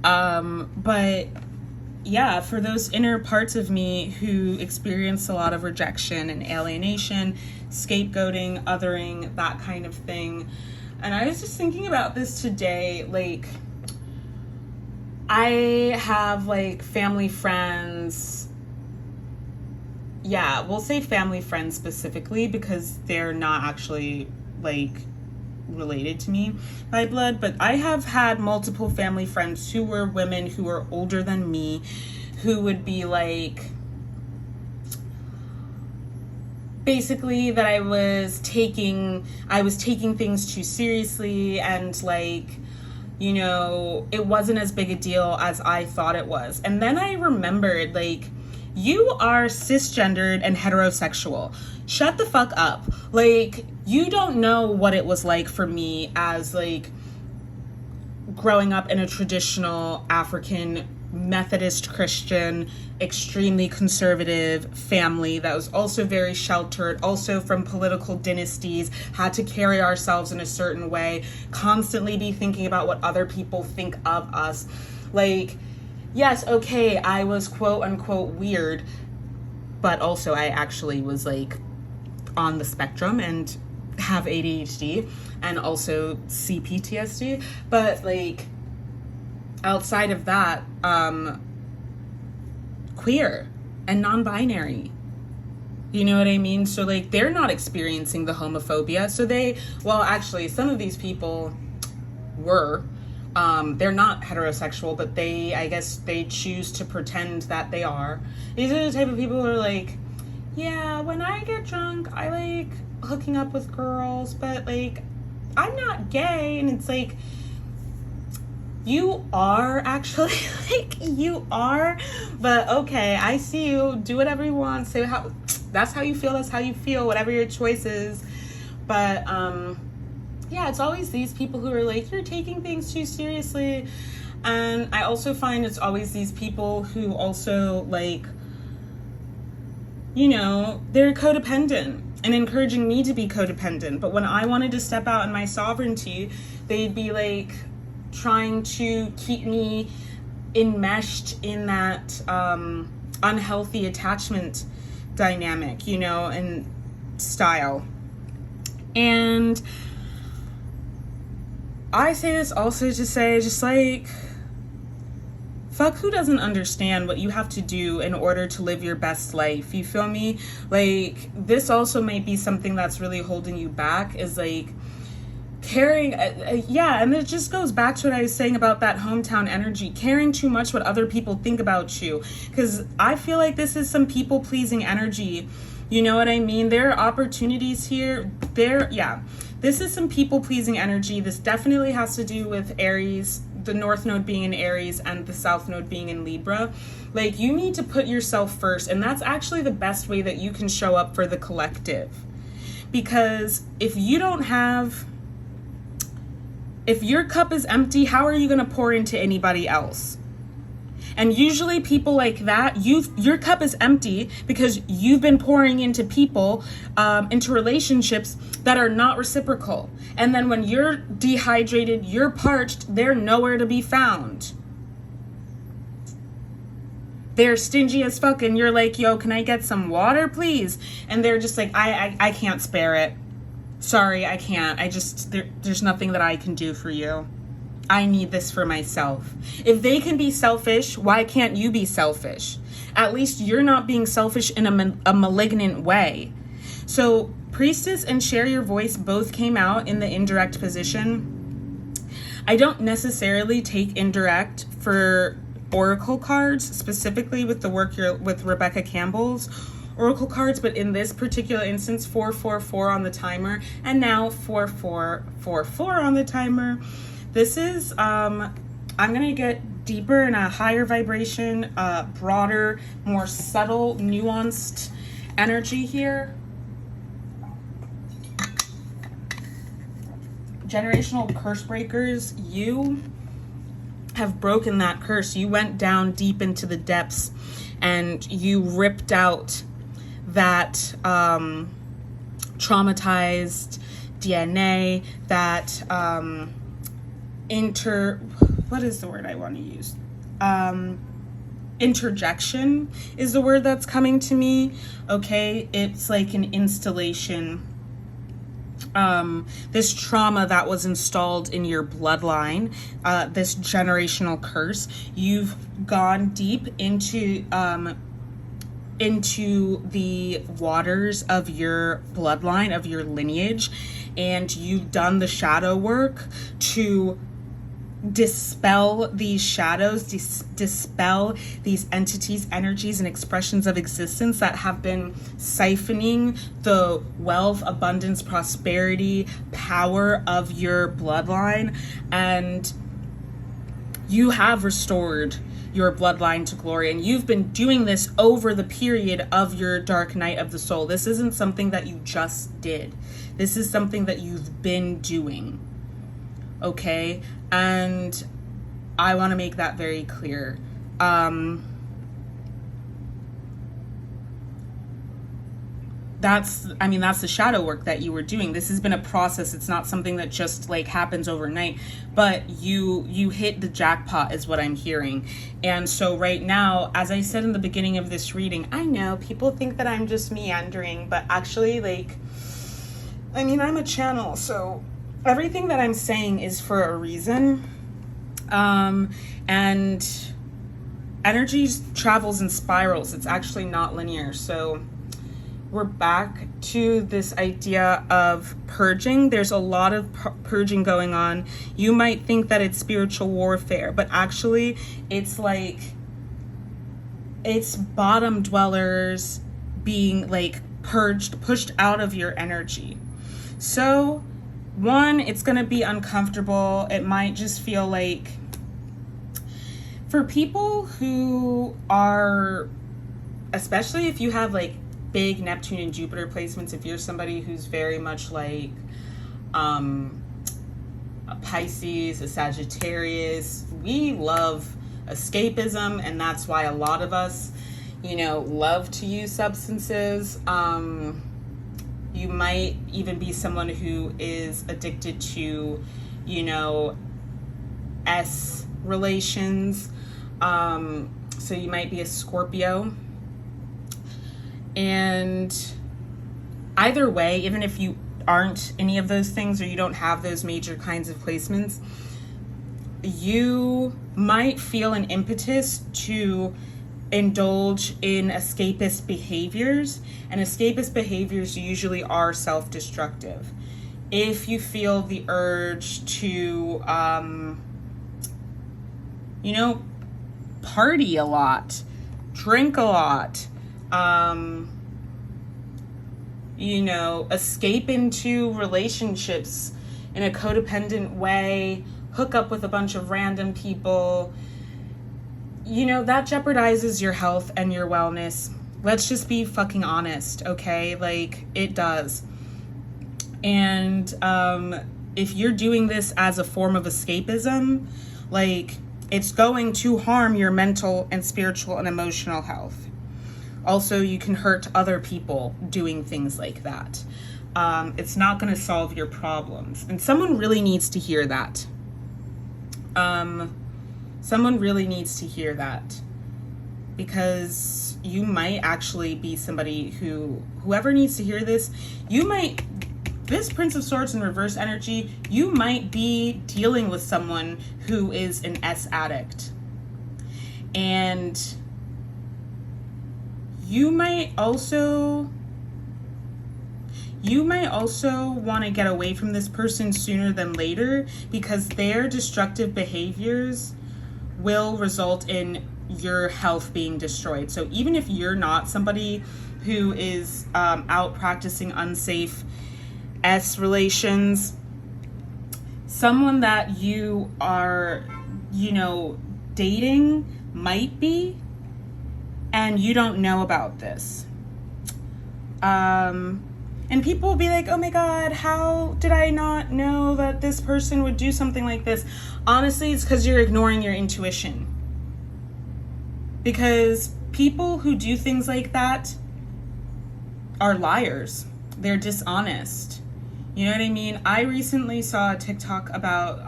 But yeah, for those inner parts of me who experienced a lot of rejection and alienation, scapegoating, othering, that kind of thing. And I was just thinking about this today, like, I have like family friends. Yeah, we'll say family friends specifically because they're not actually like related to me by blood, but I have had multiple family friends who were women who were older than me, who would be like, basically that I was taking things too seriously, and like, you know, it wasn't as big a deal as I thought it was. And then I remembered, like, you are cisgendered and heterosexual. Shut the fuck up. Like, you don't know what it was like for me as like growing up in a traditional African Methodist Christian, extremely conservative family that was also very sheltered, also from political dynasties, had to carry ourselves in a certain way, constantly be thinking about what other people think of us. Like, yes, okay, I was quote unquote weird, but also I actually was like on the spectrum and have ADHD and also CPTSD, but like outside of that, queer and non-binary, you know what I mean? So like, they're not experiencing the homophobia. So well, actually some of these people were, they're not heterosexual, but I guess they choose to pretend that they are. These are the type of people who are like, yeah, when I get drunk, I like hooking up with girls, but like, I'm not gay. And it's like, you are actually, like, you are, but okay, I see you, do whatever you want, say that's how you feel, that's how you feel, whatever your choice is. But yeah, it's always these people who are like, you're taking things too seriously. And I also find it's always these people who also like, you know, they're codependent and encouraging me to be codependent. But when I wanted to step out in my sovereignty, they'd be like trying to keep me enmeshed in that unhealthy attachment dynamic, you know, and style. And I say this also to say, just like, fuck who doesn't understand what you have to do in order to live your best life. You feel me? Like, this also might be something that's really holding you back, is like caring. Yeah, and it just goes back to what I was saying about that hometown energy, caring too much what other people think about you. Because I feel like this is some people-pleasing energy. You know what I mean? There are opportunities here. This is some people-pleasing energy. This definitely has to do with Aries, the North Node being in Aries and the South Node being in Libra. Like, you need to put yourself first, and that's actually the best way that you can show up for the collective. Because if your cup is empty, how are you going to pour into anybody else? And usually people like that, your cup is empty because you've been pouring into people, into relationships that are not reciprocal. And then when you're dehydrated, you're parched, they're nowhere to be found. They're stingy as fuck, and you're like, yo, can I get some water, please? And they're just like, I can't spare it. Sorry, I can't. There's nothing that I can do for you. I need this for myself. If they can be selfish, why can't you be selfish? At least you're not being selfish in a malignant way. So Priestess and Share Your Voice both came out in the indirect position. I don't necessarily take indirect for oracle cards, specifically with the work with Rebecca Campbell's oracle cards, but in this particular instance, 444 on the timer, and now 4444 on the timer. This is, I'm going to get deeper and a higher vibration, broader, more subtle, nuanced energy here. Generational curse breakers, you have broken that curse. You went down deep into the depths and you ripped out that traumatized DNA, that what is the word I want to use? Interjection is the word that's coming to me. Okay, it's like an installation. This trauma that was installed in your bloodline, this generational curse, you've gone deep into the waters of your bloodline, of your lineage, and you've done the shadow work to dispel these shadows, dispel these entities, energies, and expressions of existence that have been siphoning the wealth, abundance, prosperity, power of your bloodline. And you have restored your bloodline to glory, and you've been doing this over the period of your dark night of the soul. This isn't something that you just did. This is something that you've been doing. Okay, and I want to make that very clear. That's the shadow work that you were doing. This has been a process. It's not something that just like happens overnight, but you hit the jackpot is what I'm hearing. And so right now, as I said in the beginning of this reading, I know people think that I'm just meandering, but actually, like, I'm a channel, so everything that I'm saying is for a reason. And energy travels in spirals. It's actually not linear. So we're back to this idea of purging. There's a lot of purging going on. You might think that it's spiritual warfare, but actually it's like, it's bottom dwellers being like purged, pushed out of your energy. So one, it's going to be uncomfortable. It might just feel like, for people who are, especially if you have like big Neptune and Jupiter placements, if you're somebody who's very much like a Pisces, a Sagittarius, we love escapism, and that's why a lot of us, love to use substances. You might even be someone who is addicted to, S relations. So you might be a Scorpio. And either way, even if you aren't any of those things or you don't have those major kinds of placements, you might feel an impetus to indulge in escapist behaviors, and escapist behaviors usually are self-destructive. If you feel the urge to, party a lot, drink a lot, escape into relationships in a codependent way, hook up with a bunch of random people, that jeopardizes your health and your wellness. Let's just be fucking honest, okay? Like, it does. And if you're doing this as a form of escapism, like, it's going to harm your mental and spiritual and emotional health. Also, you can hurt other people doing things like that. It's not going to solve your problems. And someone really needs to hear that. Someone really needs to hear that, because you might actually be somebody whoever needs to hear this, this Prince of Swords in reverse energy, you might be dealing with someone who is an S addict. And you might also want to get away from this person sooner than later, because their destructive behaviors will result in your health being destroyed. So even if you're not somebody who is out practicing unsafe S relations, someone that you are, dating might be, and you don't know about this. And people will be like, oh my God, how did I not know that this person would do something like this? Honestly, it's because you're ignoring your intuition. Because people who do things like that are liars. They're dishonest. You know what I mean? I recently saw a TikTok about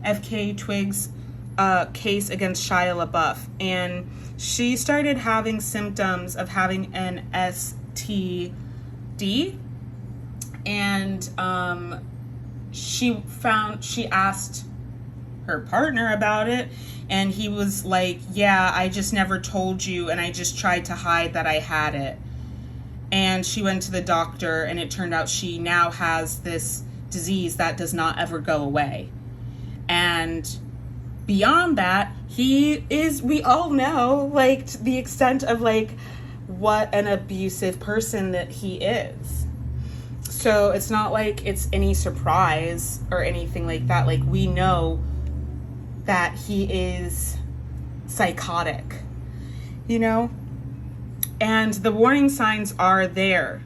FK Twig's case against Shia LaBeouf, and she started having symptoms of having an STD, and she asked her partner about it, and he was like, yeah, I just never told you, and I just tried to hide that I had it. And she went to the doctor, and it turned out she now has this disease that does not ever go away. And beyond that, we all know, like, the extent of, like, what an abusive person that he is. So it's not like it's any surprise or anything like that. Like, we know that he is psychotic, you know? And the warning signs are there.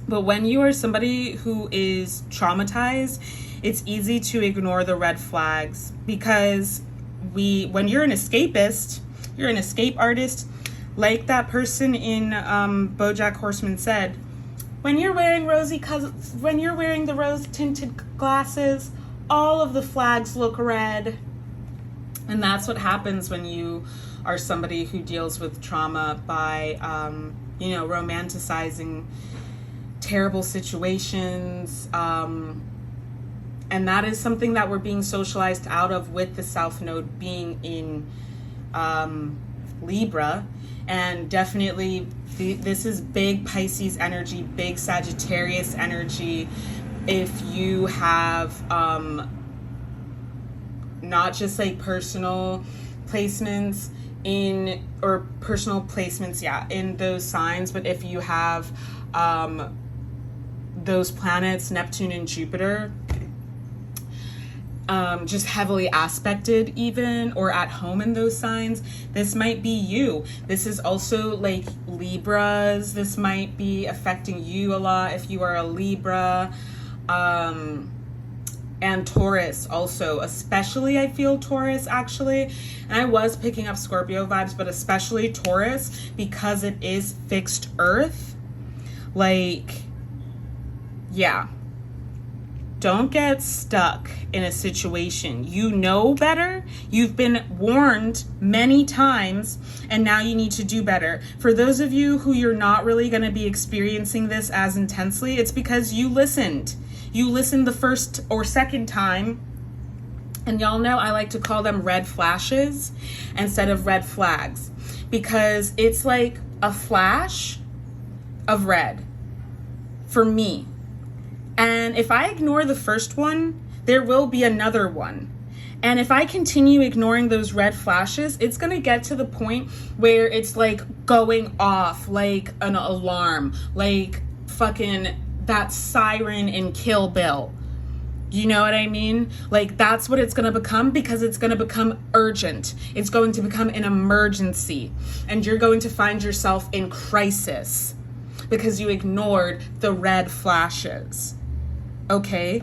But when you are somebody who is traumatized, it's easy to ignore the red flags, because when you're an escapist, you're an escape artist, like that person in BoJack Horseman said, when you're wearing the rose tinted glasses, all of the flags look red. And that's what happens when you are somebody who deals with trauma by, romanticizing terrible situations. And that is something that we're being socialized out of with the South Node being in Libra. And definitely this is big Pisces energy, big Sagittarius energy. If you have not just like personal placements in those signs, but if you have those planets, Neptune and Jupiter, just heavily aspected even, or at home in those signs, this might be you. This is also like Libras. This might be affecting you a lot if you are a Libra. And Taurus also, especially I feel Taurus actually, and I was picking up Scorpio vibes, but especially Taurus, because it is fixed earth. Like, yeah, don't get stuck in a situation. You know better. You've been warned many times, and now you need to do better. For those of you who you're not really going to be experiencing this as intensely, it's because you listened. You listened the first or second time, and y'all know I like to call them red flashes instead of red flags, because it's like a flash of red for me. And if I ignore the first one, there will be another one. And if I continue ignoring those red flashes, it's going to get to the point where it's like going off like an alarm, like fucking that siren in Kill Bill. You know what I mean? Like, that's what it's going to become, because it's going to become urgent. It's going to become an emergency. And you're going to find yourself in crisis because you ignored the red flashes. Okay?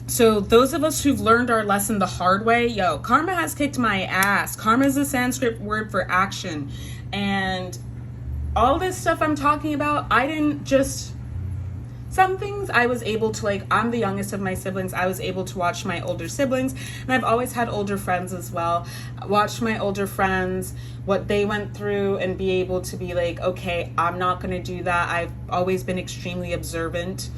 So those of us who've learned our lesson the hard way, karma has kicked my ass. Karma is a Sanskrit word for action. And all this stuff I'm talking about, some things I was able to, I'm the youngest of my siblings. I was able to watch my older siblings, and I've always had older friends as well. Watch my older friends, what they went through, and be able to be like, okay, I'm not going to do that. I've always been extremely observant.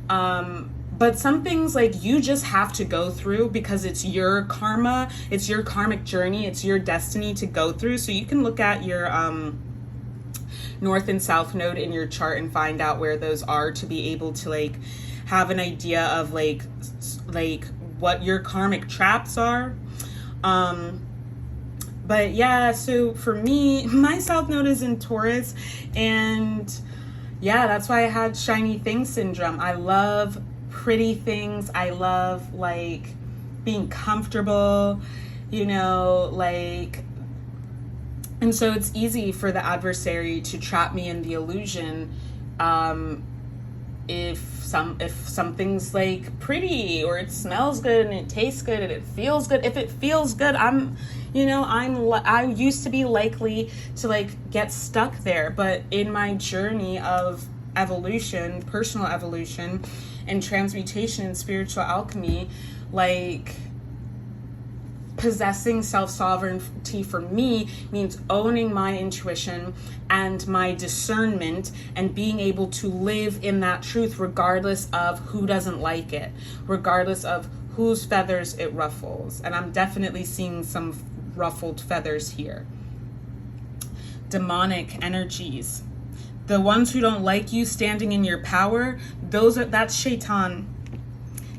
But some things, you just have to go through because it's your karma, it's your karmic journey, it's your destiny to go through. So you can look at your North and South Node in your chart and find out where those are, to be able to have an idea of what your karmic traps are. But yeah, so for me, my South Node is in Taurus, and yeah, that's why I had shiny thing syndrome. I love pretty things. I love being comfortable, you know, like, and so it's easy for the adversary to trap me in the illusion, if something's like pretty, or it smells good and it tastes good and it feels good. If it feels good, I used to be likely to like get stuck there. But in my journey of evolution, personal evolution and transmutation and spiritual alchemy, like, possessing self-sovereignty for me means owning my intuition and my discernment and being able to live in that truth regardless of who doesn't like it, regardless of whose feathers it ruffles. And I'm definitely seeing some ruffled feathers here. Demonic energies. The ones who don't like you standing in your power, that's shaitan.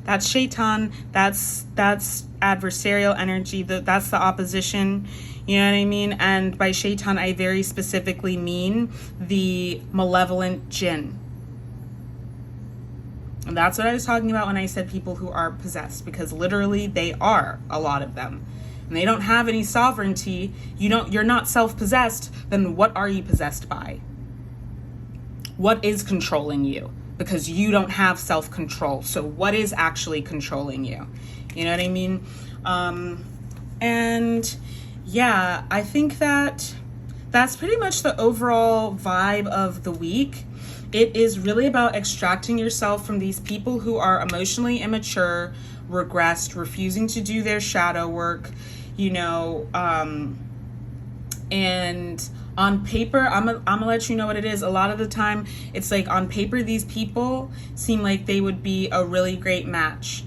That's shaitan. That's adversarial energy. That's the opposition. You know what I mean? And by shaitan, I very specifically mean the malevolent jinn. And that's what I was talking about when I said people who are possessed, because literally they are, a lot of them. And they don't have any sovereignty. You're not self-possessed. Then what are you possessed by? What is controlling you? Because you don't have self-control. So what is actually controlling you? You know what I mean? And yeah, I think that's pretty much the overall vibe of the week. It is really about extracting yourself from these people who are emotionally immature, regressed, refusing to do their shadow work, you know, and on paper, I'm gonna let you know what it is. A lot of the time, it's like on paper, these people seem like they would be a really great match.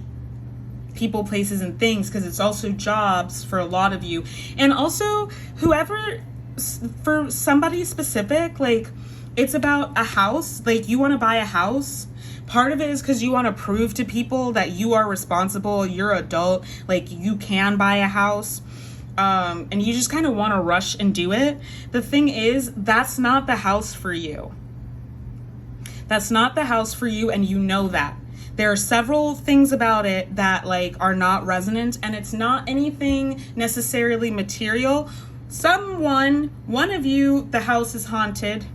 People, places, and things, because it's also jobs for a lot of you. And also, for somebody specific, like, it's about a house. Like, you want to buy a house. Part of it is because you want to prove to people that you are responsible, you're adult, like, you can buy a house. And you just kind of want to rush and do it. The thing is, that's not the house for you. That's not the house for you, and you know that. There are several things about it that like are not resonant, and it's not anything necessarily material. One of you, the house is haunted.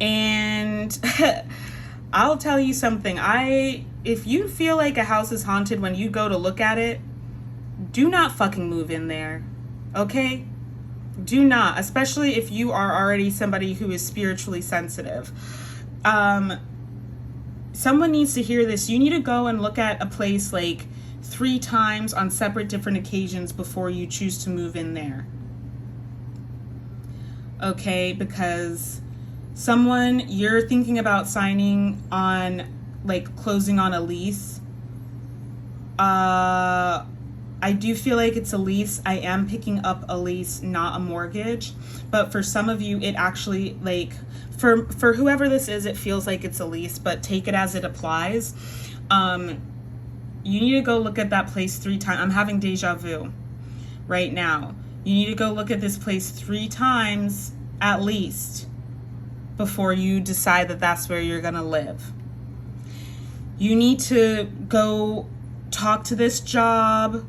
And I'll tell you something. If you feel like a house is haunted when you go to look at it, do not fucking move in there, okay? Do not, especially if you are already somebody who is spiritually sensitive. Someone needs to hear this. You need to go and look at a place like 3 times on separate different occasions before you choose to move in there. Okay, because you're thinking about signing on, like closing on a lease. I do feel like it's a lease. I am picking up a lease, not a mortgage. But for some of you, it actually, like, for whoever this is, it feels like it's a lease, but take it as it applies. You need to go look at that place 3 times. I'm having deja vu right now. You need to go look at this place 3 times at least before you decide that that's where you're going to live. You need to go talk to this job,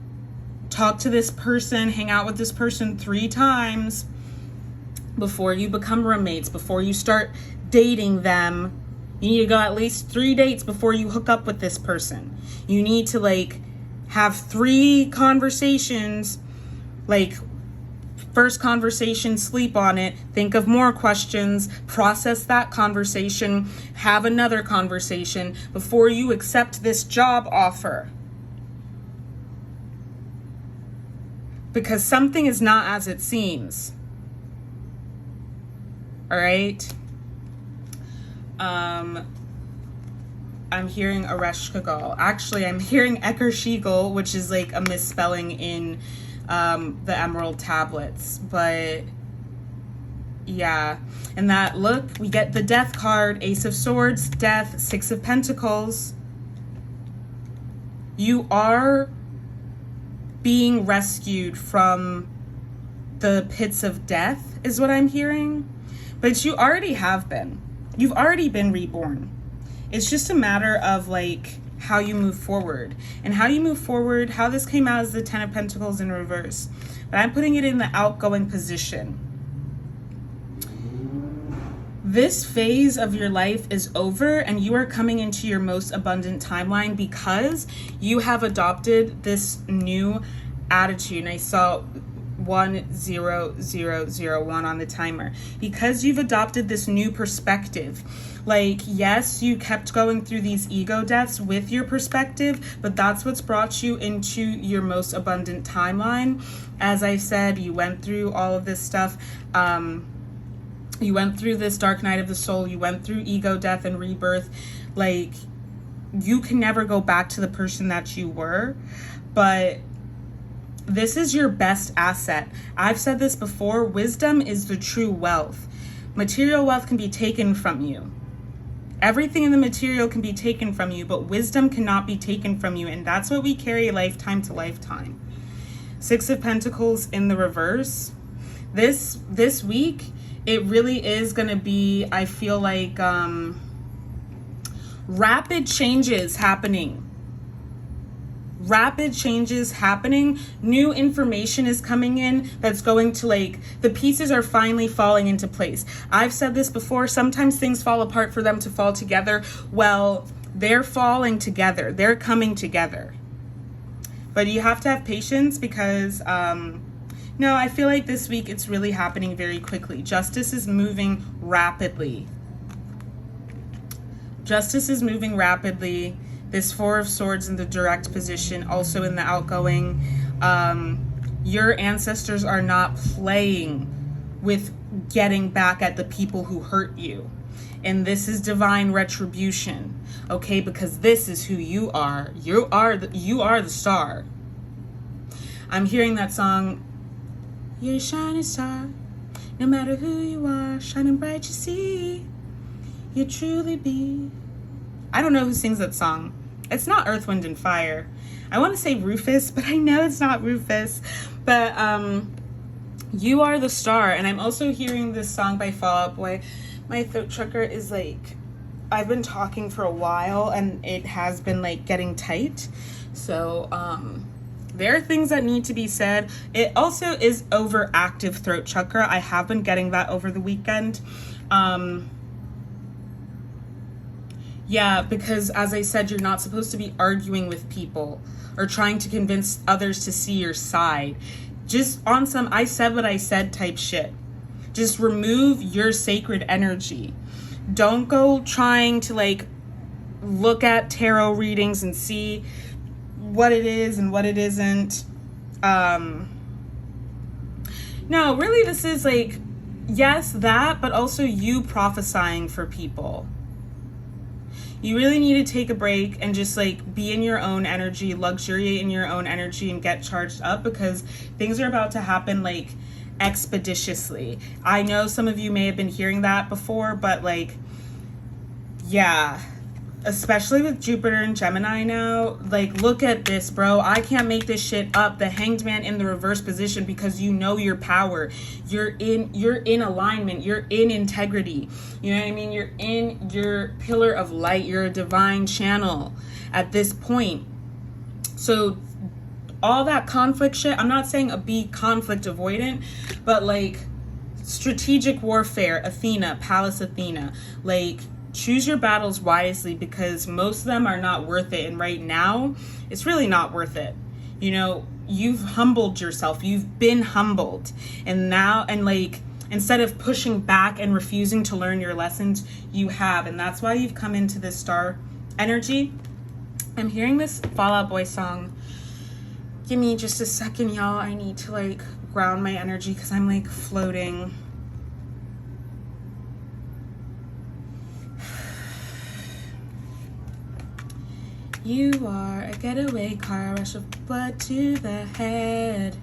talk to this person, hang out with this person 3 times before you become roommates, before you start dating them. You need to go at least 3 dates before you hook up with this person. You need to like have 3 conversations, like first conversation, sleep on it, think of more questions, process that conversation, have another conversation before you accept this job offer. Because something is not as it seems. All right. I'm hearing 𝗪𝗪𝘁. Actually, I'm hearing 𝗪𝗪𝘁, which is like a misspelling in the emerald tablets. But yeah. And that, look, we get the death card, Ace of Swords, death, 6 of Pentacles. You are being rescued from the pits of death, is what I'm hearing. But you already have been. You've already been reborn. It's just a matter of like how you move forward. And how you move forward, how this came out is the Ten of Pentacles in reverse. But I'm putting it in the outgoing position. This phase of your life is over and you are coming into your most abundant timeline because you have adopted this new attitude. And I saw 10001 on the timer. Because you've adopted this new perspective. Like, yes, you kept going through these ego deaths with your perspective, but that's what's brought you into your most abundant timeline. As I said, you went through all of this stuff. You went through this dark night of the soul. You went through ego death and rebirth. Like, you can never go back to the person that you were, but this is your best asset. I've said this before. Wisdom is the true wealth. Material wealth can be taken from you. Everything in the material can be taken from you, but wisdom cannot be taken from you. And that's what we carry lifetime to lifetime. Six of Pentacles in the reverse. This week, it really is going to be, I feel like, rapid changes happening. Rapid changes happening. New information is coming in that's going to, like, the pieces are finally falling into place. I've said this before. Sometimes things fall apart for them to fall together. Well, they're falling together. They're coming together. But you have to have patience because, no, I feel like this week it's really happening very quickly. Justice is moving rapidly. Justice is moving rapidly. This Four of Swords in the direct position, also in the outgoing. Your ancestors are not playing with getting back at the people who hurt you. And this is divine retribution, okay? Because this is who you are. You are the star. I'm hearing that song, "You're a shining star, no matter who you are, shining bright you see, you truly be." I don't know who sings that song. It's not Earth, Wind, and Fire. I want to say Rufus, but I know it's not Rufus. But you are the star. And I'm also hearing this song by Fall Out Boy. My throat chakra is like, I've been talking for a while and it has been like getting tight. So there are things that need to be said. It also is overactive throat chakra. I have been getting that over the weekend. Yeah, because as I said, you're not supposed to be arguing with people or trying to convince others to see your side. Just on some I said what I said type shit. Just remove your sacred energy. Don't go trying to like look at tarot readings and see what it is and what it isn't. No, really this is like, yes, that, but also you prophesying for people. You really need to take a break and just like be in your own energy, luxuriate in your own energy and get charged up because things are about to happen like expeditiously. I know some of you may have been hearing that before, but like, yeah, especially with Jupiter and Gemini now, like, look at this, bro. I can't make this shit up. The Hanged Man in the reverse position because you know your power. You're in alignment. You're in integrity. You know what I mean? You're in your pillar of light. You're a divine channel at this point. So all that conflict shit, I'm not saying be conflict avoidant, but like strategic warfare, Athena, Pallas Athena, like, choose your battles wisely because most of them are not worth it. And right now, it's really not worth it. You know, you've humbled yourself. You've been humbled. And now, and like, instead of pushing back and refusing to learn your lessons, you have. And that's why you've come into this star energy. I'm hearing this Fall Out Boy song. Give me just a second, y'all. I need to like ground my energy because I'm like floating. You are a getaway car, rush of blood to the head.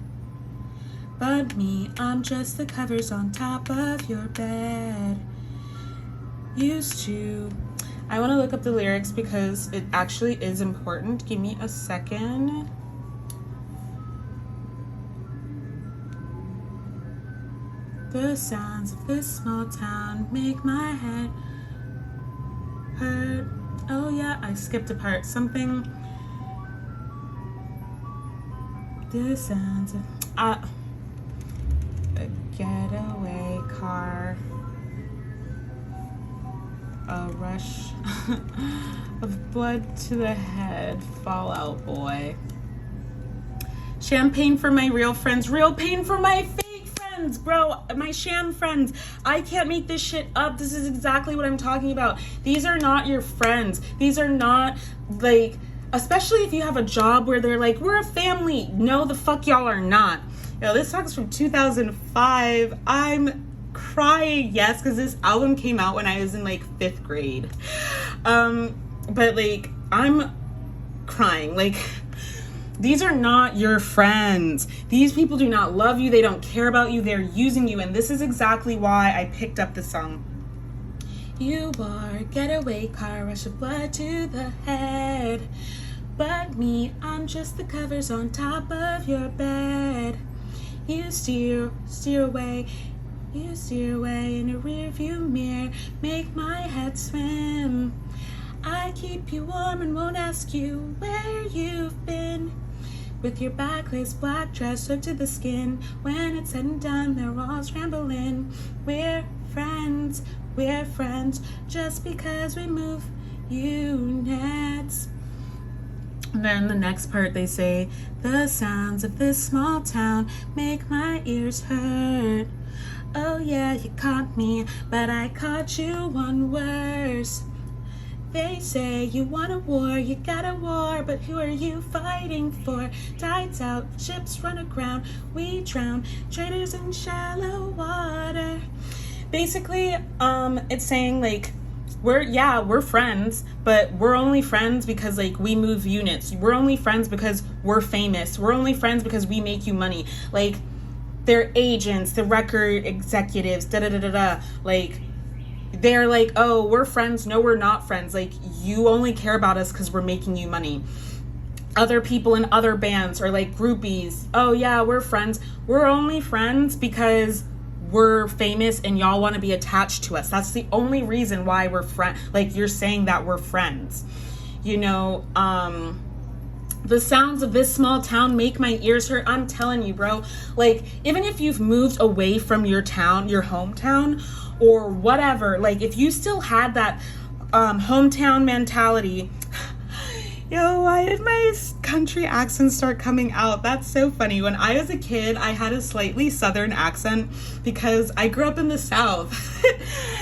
But me, I'm just the covers on top of your bed. Used to. I want to look up the lyrics because it actually is important. Give me a second. The sounds of this small town make my head hurt. Oh yeah, I skipped a part. Something. The sounds of a getaway car. A rush of blood to the head. Fallout Boy. Champagne for my real friends. Real pain for my fake friends, bro. My sham friends. I can't make this shit up. This is exactly what I'm talking about. These are not your friends. These are not, like, especially if you have a job where they're like, we're a family. No, the fuck y'all are not. Yo, this song's from 2005. I'm crying, yes, because this album came out when I was in like 5th grade. But like, I'm crying. Like, these are not your friends. These people do not love you. They don't care about you. They're using you. And this is exactly why I picked up the song. You are a getaway car, rush of blood to the head. But me, I'm just the covers on top of your bed. You steer away. You steer away in a rearview mirror. Make my head swim. I keep you warm and won't ask you where you've been. With your backless black dress soaked to the skin. When it's said and done, they're all scrambling. We're friends, just because we move units. Then the next part they say, the sounds of this small town make my ears hurt. Oh yeah, you caught me, but I caught you one worse. They say you want a war, you got a war, but who are you fighting for? Tides out, ships run aground, we drown, traitors in shallow water. Basically, it's saying like, we're friends, but we're only friends because like we move units. We're only friends because we're famous. We're only friends because we make you money. Like, they're agents, the record executives, da-da-da-da-da. Like, they're like, oh, we're friends. No, we're not friends. Like, you only care about us because we're making you money. Other people in other bands are like groupies. Oh yeah, we're friends. We're only friends because we're famous and y'all want to be attached to us. That's the only reason why we're friends. Like, you're saying that we're friends. You know, the sounds of this small town make my ears hurt. I'm telling you, bro. Like, even if you've moved away from your town, your hometown, or whatever, like, if you still had that hometown mentality. Yo, why did my country accent start coming out? That's so funny. When I was a kid, I had a slightly southern accent because I grew up in the South.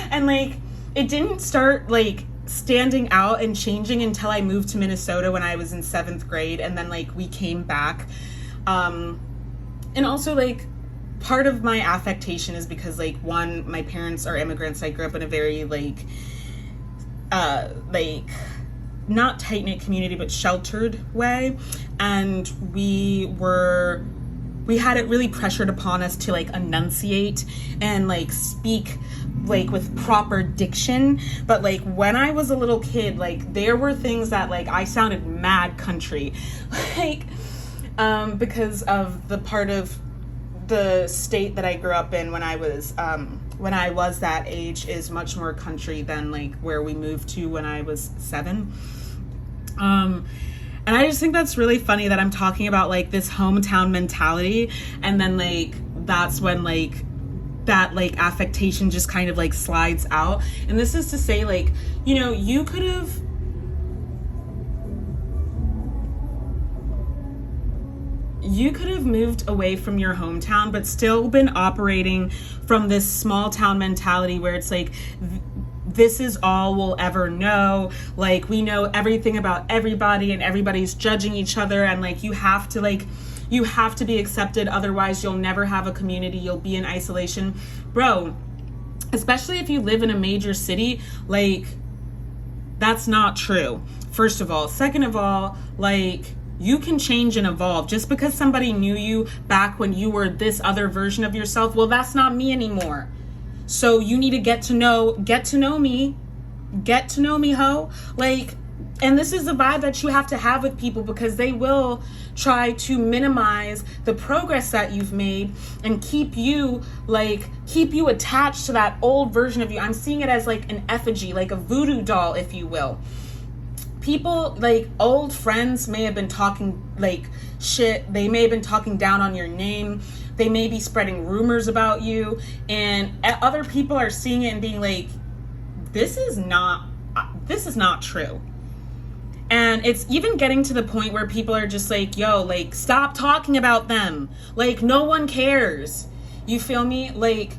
And like, it didn't start like standing out and changing until I moved to Minnesota when I was in 7th grade. And then like we came back. And also like part of my affectation is because like, one, my parents are immigrants. I grew up in a very like not tight-knit community, but sheltered way. And we had it really pressured upon us to like enunciate and like speak like with proper diction. But like when I was a little kid, like there were things that like I sounded mad country, like because of the part of the state that I grew up in when I was that age is much more country than like where we moved to when I was 7. And I just think that's really funny that I'm talking about like this hometown mentality, and then like that's when like that like affectation just kind of like slides out. And this is to say, like, you know, you could have moved away from your hometown but still been operating from this small town mentality where it's like, this is all we'll ever know. Like, we know everything about everybody and everybody's judging each other, and like you have to be accepted, otherwise you'll never have a community, you'll be in isolation. Bro, especially if you live in a major city, like that's not true, first of all. Second of all, like, you can change and evolve. Just because somebody knew you back when you were this other version of yourself, well, that's not me anymore. So you need to get to know me, ho. Like, and this is the vibe that you have to have with people, because they will try to minimize the progress that you've made and keep you attached to that old version of you. I'm seeing it as like an effigy, like a voodoo doll, if you will. people, like, old friends may have been talking, like, shit. They may have been talking down on your name. They may be spreading rumors about you. And other people are seeing it and being like, this is not true. And it's even getting to the point where people are just like, yo, like, stop talking about them. Like, no one cares. You feel me? Like,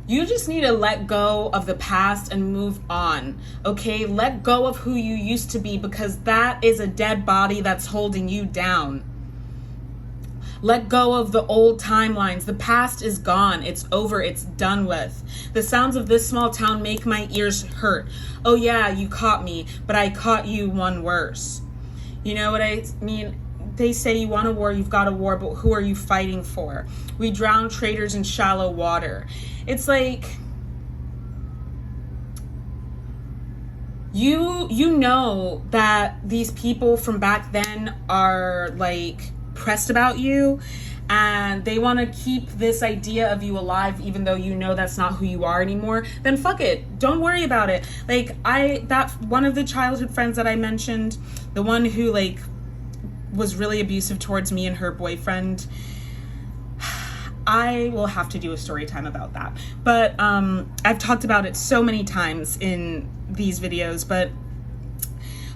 you just need to let go of the past and move on, okay? Let go of who you used to be, because that is a dead body that's holding you down. Let go of the old timelines. The past is gone. It's over. It's done with. The sounds of this small town make my ears hurt. Oh yeah, you caught me, but I caught you one worse. You know what I mean? They say you want a war, you've got a war, but who are you fighting for? We drown traitors in shallow water. It's like, you know that these people from back then are like pressed about you, and they want to keep this idea of you alive even though you know that's not who you are anymore. Then fuck it, don't worry about it. Like, that one of the childhood friends that I mentioned, the one who like was really abusive towards me and her boyfriend, I will have to do a story time about that. But I've talked about it so many times in these videos, but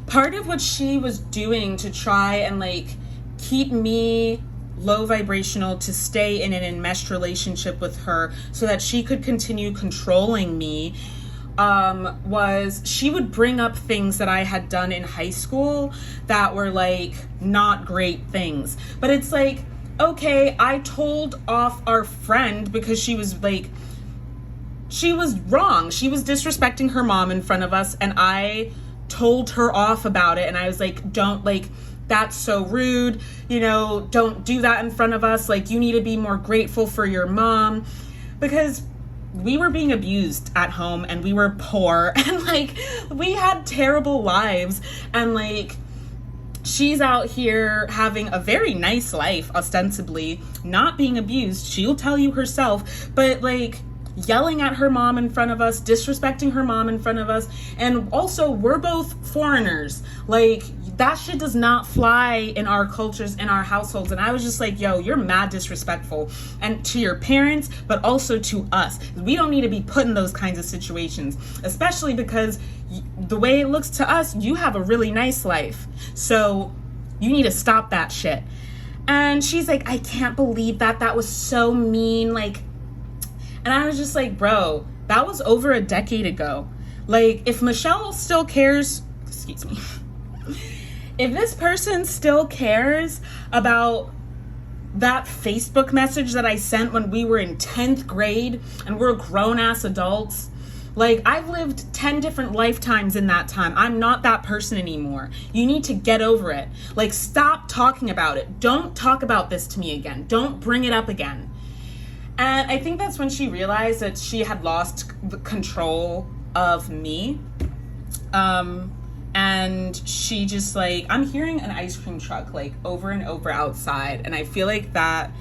part of what she was doing to try and like keep me low vibrational, to stay in an enmeshed relationship with her so that she could continue controlling me, was she would bring up things that I had done in high school that were like not great things. But it's like, okay, I told off our friend because she was wrong. She was disrespecting her mom in front of us, and I told her off about it. And I was like, don't, like, that's so rude, you know, don't do that in front of us. Like, you need to be more grateful for your mom, because we were being abused at home and we were poor and like we had terrible lives, and like she's out here having a very nice life, ostensibly not being abused. She'll tell you herself, but like yelling at her mom in front of us, disrespecting her mom in front of us. And also, we're both foreigners. Like, that shit does not fly in our cultures, in our households. And I was just like, yo, you're mad disrespectful, and to your parents, but also to us. We don't need to be put in those kinds of situations, especially because the way it looks to us, you have a really nice life. So you need to stop that shit. And she's like, I can't believe that was so mean. Like, and I was just like, bro, that was over a decade ago. Like, if Michelle still cares, excuse me, if this person still cares about that Facebook message that I sent when we were in 10th grade and we're grown-ass adults, like, I've lived 10 different lifetimes in that time. I'm not that person anymore. You need to get over it. Like, stop talking about it. Don't talk about this to me again. Don't bring it up again. And I think that's when she realized that she had lost the control of me. And she just like, I'm hearing an ice cream truck like over and over outside. And I feel like that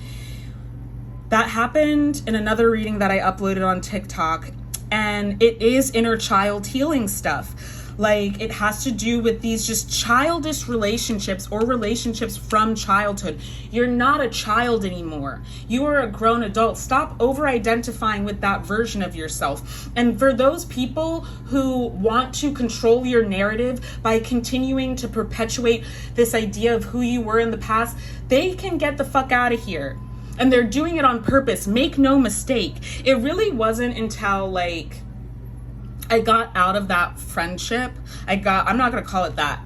happened in another reading that I uploaded on TikTok. And it is inner child healing stuff. Like, it has to do with these just childish relationships or relationships from childhood. You're not a child anymore. You are a grown adult. Stop over-identifying with that version of yourself. And for those people who want to control your narrative by continuing to perpetuate this idea of who you were in the past, they can get the fuck out of here. And they're doing it on purpose. Make no mistake. It really wasn't until like I got out of that friendship. I'm not going to call it that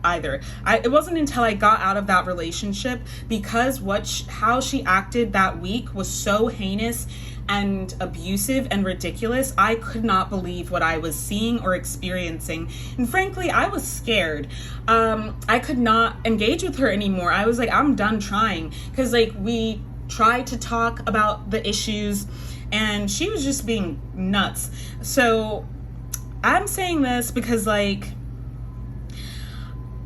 either. It wasn't until I got out of that relationship, because how she acted that week was so heinous and abusive and ridiculous. I could not believe what I was seeing or experiencing. And frankly, I was scared. I could not engage with her anymore. I was like, I'm done trying. Because like, we tried to talk about the issues and she was just being nuts. So I'm saying this because like,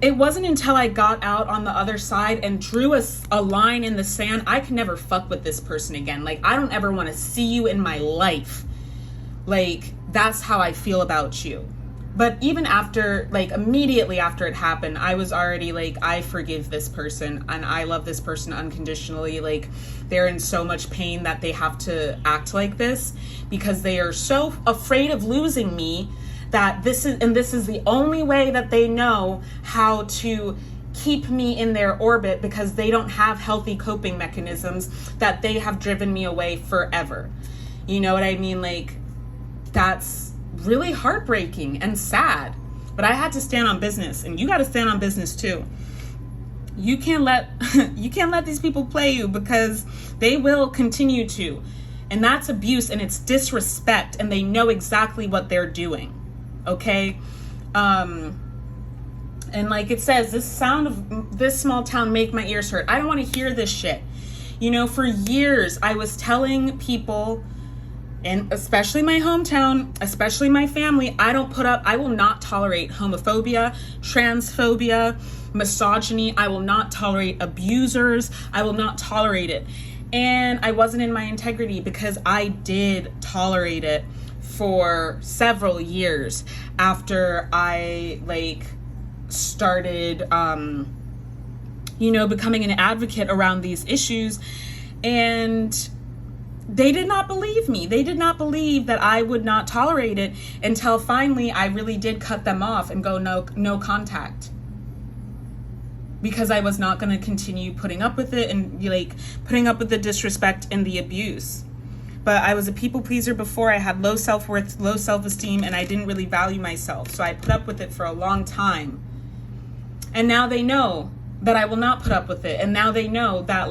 it wasn't until I got out on the other side and drew a line in the sand, I can never fuck with this person again. Like, I don't ever want to see you in my life. Like, that's how I feel about you. But even after, like, immediately after it happened, I was already like, I forgive this person and I love this person unconditionally. Like, they're in so much pain that they have to act like this because they are so afraid of losing me that this is the only way that they know how to keep me in their orbit, because they don't have healthy coping mechanisms, that they have driven me away forever. You know what I mean? Like, that's really heartbreaking and sad. But I had to stand on business, and you got to stand on business too. You can't let these people play you, because they will continue to. And that's abuse, and it's disrespect, and they know exactly what they're doing. Okay? And like it says, this sound of this small town make my ears hurt. I don't want to hear this shit. You know, for years I was telling people, and especially my hometown, especially my family, I will not tolerate homophobia, transphobia, misogyny. I will not tolerate abusers. I will not tolerate it. And I wasn't in my integrity, because I did tolerate it for several years after I started, becoming an advocate around these issues. And they did not believe me. They did not believe that I would not tolerate it, until finally I really did cut them off and go no contact, because I was not going to continue putting up with it and putting up with the disrespect and the abuse. But I was a people pleaser before. I had low self-worth, low self-esteem, and I didn't really value myself. So I put up with it for a long time. And now they know that I will not put up with it. And now they know that,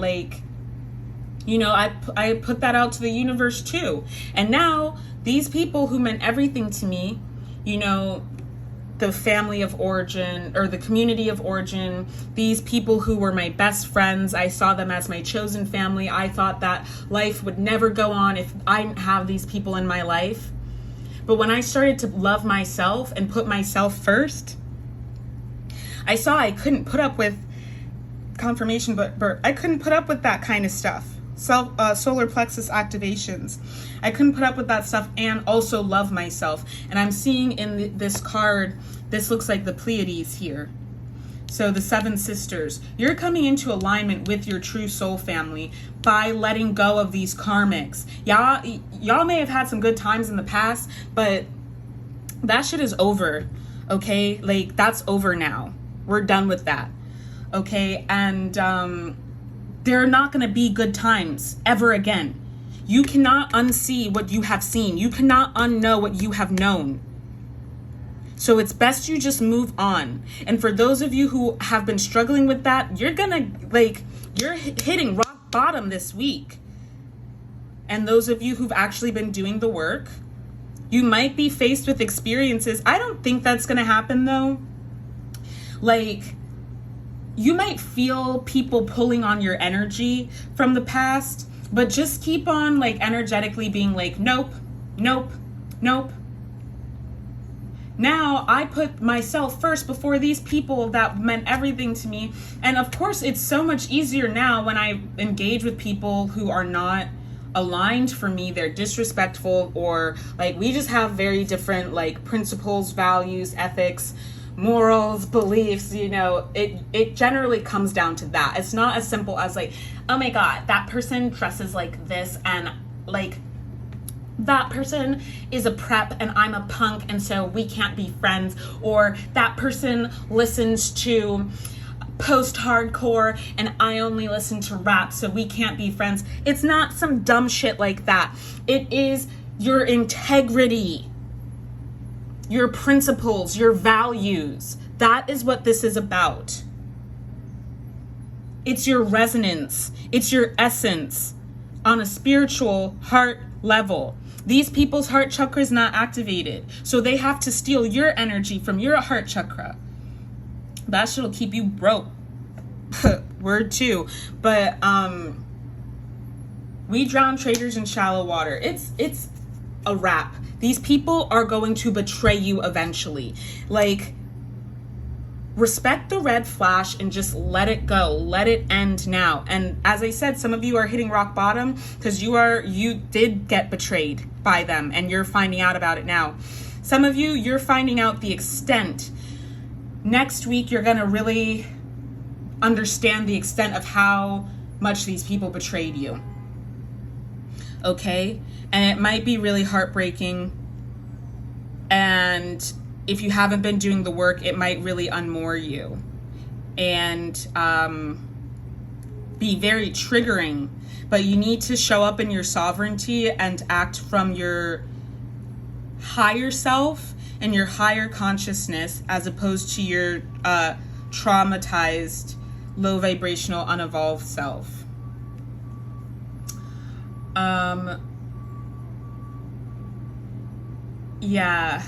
I put that out to the universe too. And now these people who meant everything to me, the family of origin, or the community of origin, these people who were my best friends, I saw them as my chosen family. I thought that life would never go on if I didn't have these people in my life. But when I started to love myself and put myself first, I saw I couldn't put up with confirmation, but I couldn't put up with that kind of stuff. Solar plexus activations. I couldn't put up with that stuff and also love myself. And I'm seeing in this card, this looks like the Pleiades here. So the 7 sisters. You're coming into alignment with your true soul family by letting go of these karmics. Y'all may have had some good times in the past, but that shit is over. Okay? That's over now. We're done with that. Okay? And there are not going to be good times ever again. You cannot unsee what you have seen. You cannot unknow what you have known. So it's best you just move on. And for those of you who have been struggling with that, you're hitting rock bottom this week. And those of you who've actually been doing the work, you might be faced with experiences. I don't think that's going to happen though. You might feel people pulling on your energy from the past, but just keep on energetically being nope, nope, nope. Now I put myself first before these people that meant everything to me. And of course, it's so much easier now when I engage with people who are not aligned for me. They're disrespectful, or we just have very different principles, values, ethics, morals, beliefs. It generally comes down to that. It's not as simple as oh my god, that person dresses like this, and that person is a prep and I'm a punk, and so we can't be friends. Or that person listens to post-hardcore and I only listen to rap, so we can't be friends. It's not some dumb shit like that. It is your integrity, your principles, your values. That is what this is about. It's your resonance. It's your essence on a spiritual heart level. These people's heart chakra is not activated, so they have to steal your energy from your heart chakra. That shit'll keep you broke. Word too. But we drown traitors in shallow water. It's a wrap. These people are going to betray you eventually. Respect the red flash and just let it go. Let it end now. And as I said, some of you are hitting rock bottom because you did get betrayed by them and you're finding out about it now. Some of you, you're finding out the extent. Next week, you're going to really understand the extent of how much these people betrayed you. Okay? And it might be really heartbreaking. And if you haven't been doing the work, it might really unmoor you. And be very triggering. But you need to show up in your sovereignty and act from your higher self and your higher consciousness, as opposed to your traumatized, low vibrational, unevolved self. Yeah.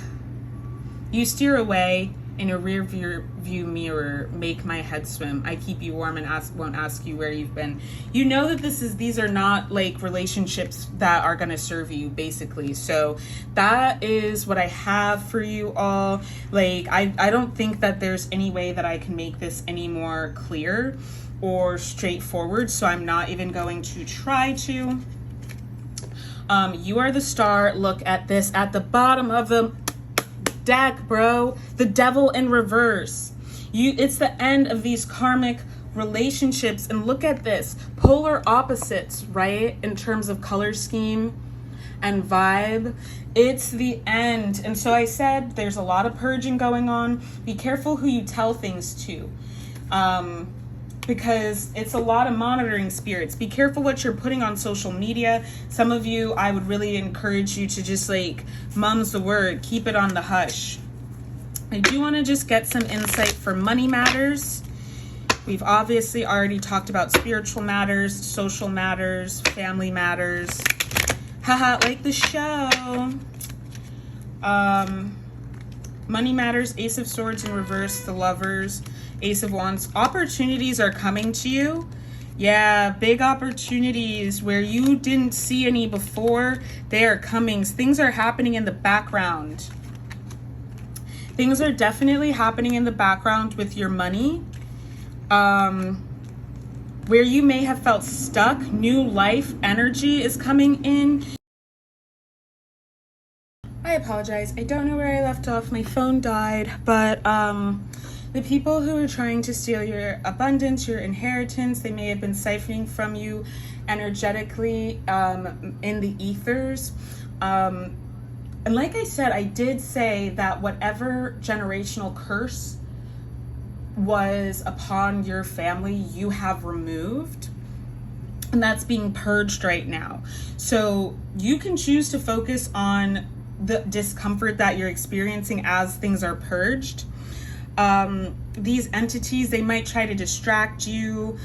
You steer away in a rear view mirror, make my head swim. I keep you warm and won't ask you where you've been. You know that these are not like relationships that are going to serve you, basically. So that is what I have for you all. Like, I don't think that there's any way that I can make this any more clear or straightforward. So I'm not even going to try to. You are the star. Look at this at the bottom of the deck, bro. The devil in reverse. It's the end of these karmic relationships. And look at this, polar opposites, right? In terms of color scheme and vibe, it's the end. And so I said there's a lot of purging going on. Be careful who you tell things to, because it's a lot of monitoring spirits. Be careful what you're putting on social media. Some of you, I would really encourage you to just like mum's the word, keep it on the hush. I do want to just get some insight for money matters. We've obviously already talked about spiritual matters, social matters, family matters. Haha, like the show. Money matters, Ace of Swords in reverse, the Lovers, Ace of Wands. Opportunities are coming to you. Yeah, big opportunities where you didn't see any before. They are coming. Things are happening in the background. Things are definitely happening in the background with your money. Where you may have felt stuck, new life energy is coming in. I apologize. I don't know where I left off. My phone died, but the people who are trying to steal your abundance, your inheritance, they may have been siphoning from you energetically in the ethers. And like I said, I did say that whatever generational curse was upon your family, you have removed. And that's being purged right now. So you can choose to focus on the discomfort that you're experiencing as things are purged. These entities, they might try to distract you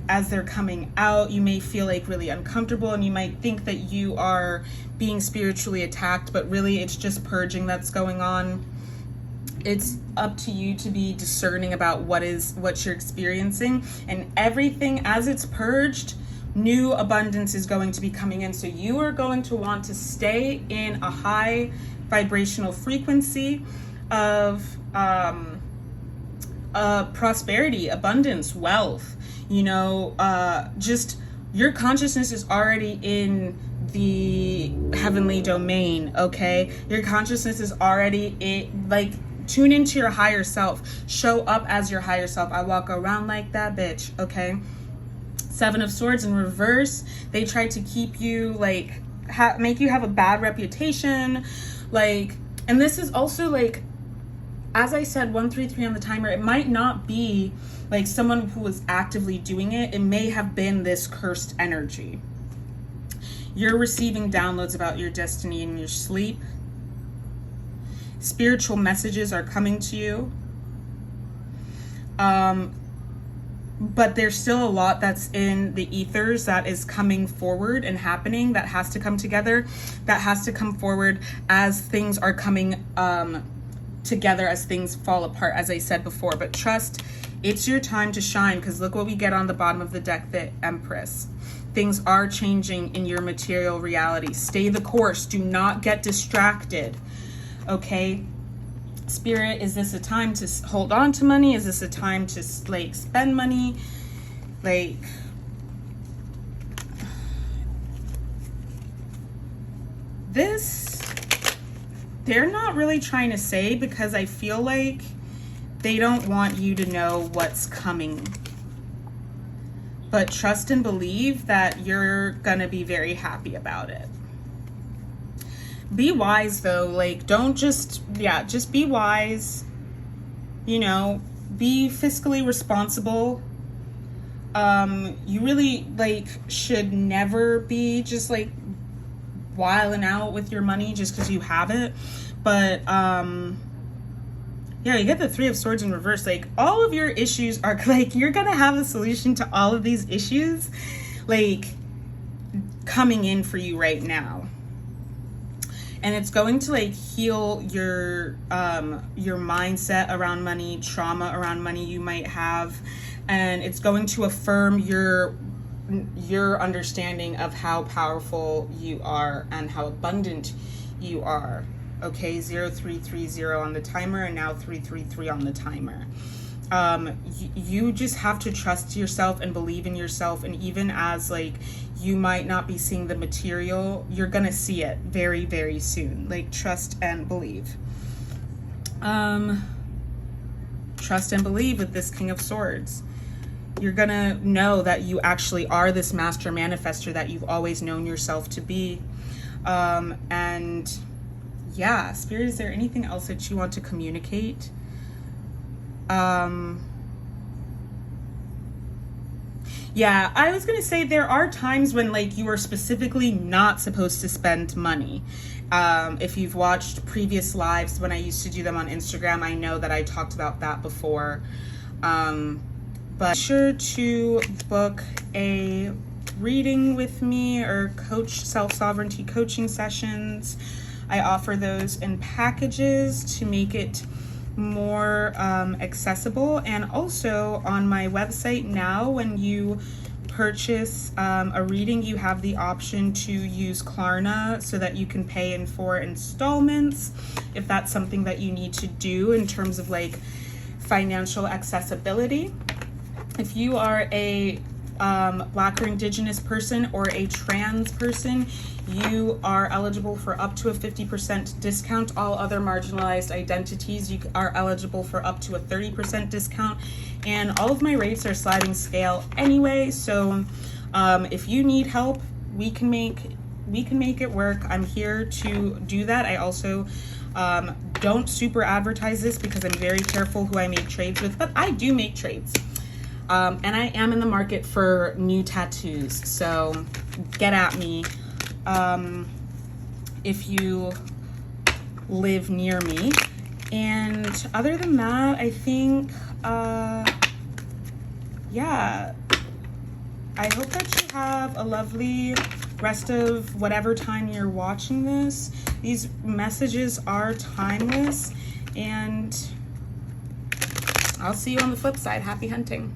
as they're coming out. You may feel like really uncomfortable and you might think that you are being spiritually attacked, but really it's just purging that's going on. It's up to you to be discerning about what you're experiencing, and everything as it's purged, new abundance is going to be coming in. So you are going to want to stay in a high vibrational frequency of prosperity, abundance, wealth. You know, just your consciousness is already in the heavenly domain. Okay, your consciousness is already in, like, tune into your higher self. Show up as your higher self. I walk around like that bitch. Okay. Seven of Swords in reverse. They try to keep you, like, make you have a bad reputation. Like, and this is also, like, as I said, 133 on the timer, it might not be like someone who was actively doing it. It may have been this cursed energy. You're receiving downloads about your destiny in your sleep. Spiritual messages are coming to you. But there's still a lot that's in the ethers that is coming forward and happening, that has to come together, that has to come forward as things are coming together, as things fall apart, as I said before. But trust, it's your time to shine, because look what we get on the bottom of the deck, the Empress. Things are changing in your material reality. Stay the course. Do not get distracted. Okay? Spirit, is this a time to hold on to money? Is this a time to, like, spend money? Like, this they're not really trying to say, because I feel like they don't want you to know what's coming. But trust and believe that you're gonna be very happy about it. Be wise though, like don't just be wise, you know, be fiscally responsible. You really like should never be just like wilding out with your money just because you have it. But yeah, you get the Three of Swords in reverse. Like all of your issues are like, you're gonna have a solution to all of these issues like coming in for you right now. And it's going to like heal your mindset around money, trauma around money you might have, and it's going to affirm your understanding of how powerful you are and how abundant you are. Okay, 0330 on the timer, and now 333 on the timer. You just have to trust yourself and believe in yourself, and even as like you might not be seeing the material, you're gonna see it very, very soon. Like trust and believe. Trust and believe with this King of Swords. You're gonna know that you actually are this master manifester that you've always known yourself to be. And yeah, Spirit, is there anything else that you want to communicate? Yeah, I was gonna say there are times when like you are specifically not supposed to spend money. If you've watched previous lives when I used to do them on Instagram, I know that I talked about that before. But be sure to book a reading with me or coach self-sovereignty coaching sessions. I offer those in packages to make it more accessible. And also on my website now, when you purchase a reading, you have the option to use Klarna so that you can pay in 4 installments if that's something that you need to do in terms of like financial accessibility. If you are a Black or Indigenous person or a trans person, you are eligible for up to a 50% discount. All other marginalized identities, you are eligible for up to a 30% discount. And all of my rates are sliding scale anyway, so if you need help, we can make it work. I'm here to do that. I also don't super advertise this because I'm very careful who I make trades with, but I do make trades. And I am in the market for new tattoos, so get at me if you live near me. And other than that, I think, yeah, I hope that you have a lovely rest of whatever time you're watching this. These messages are timeless, and I'll see you on the flip side. Happy hunting.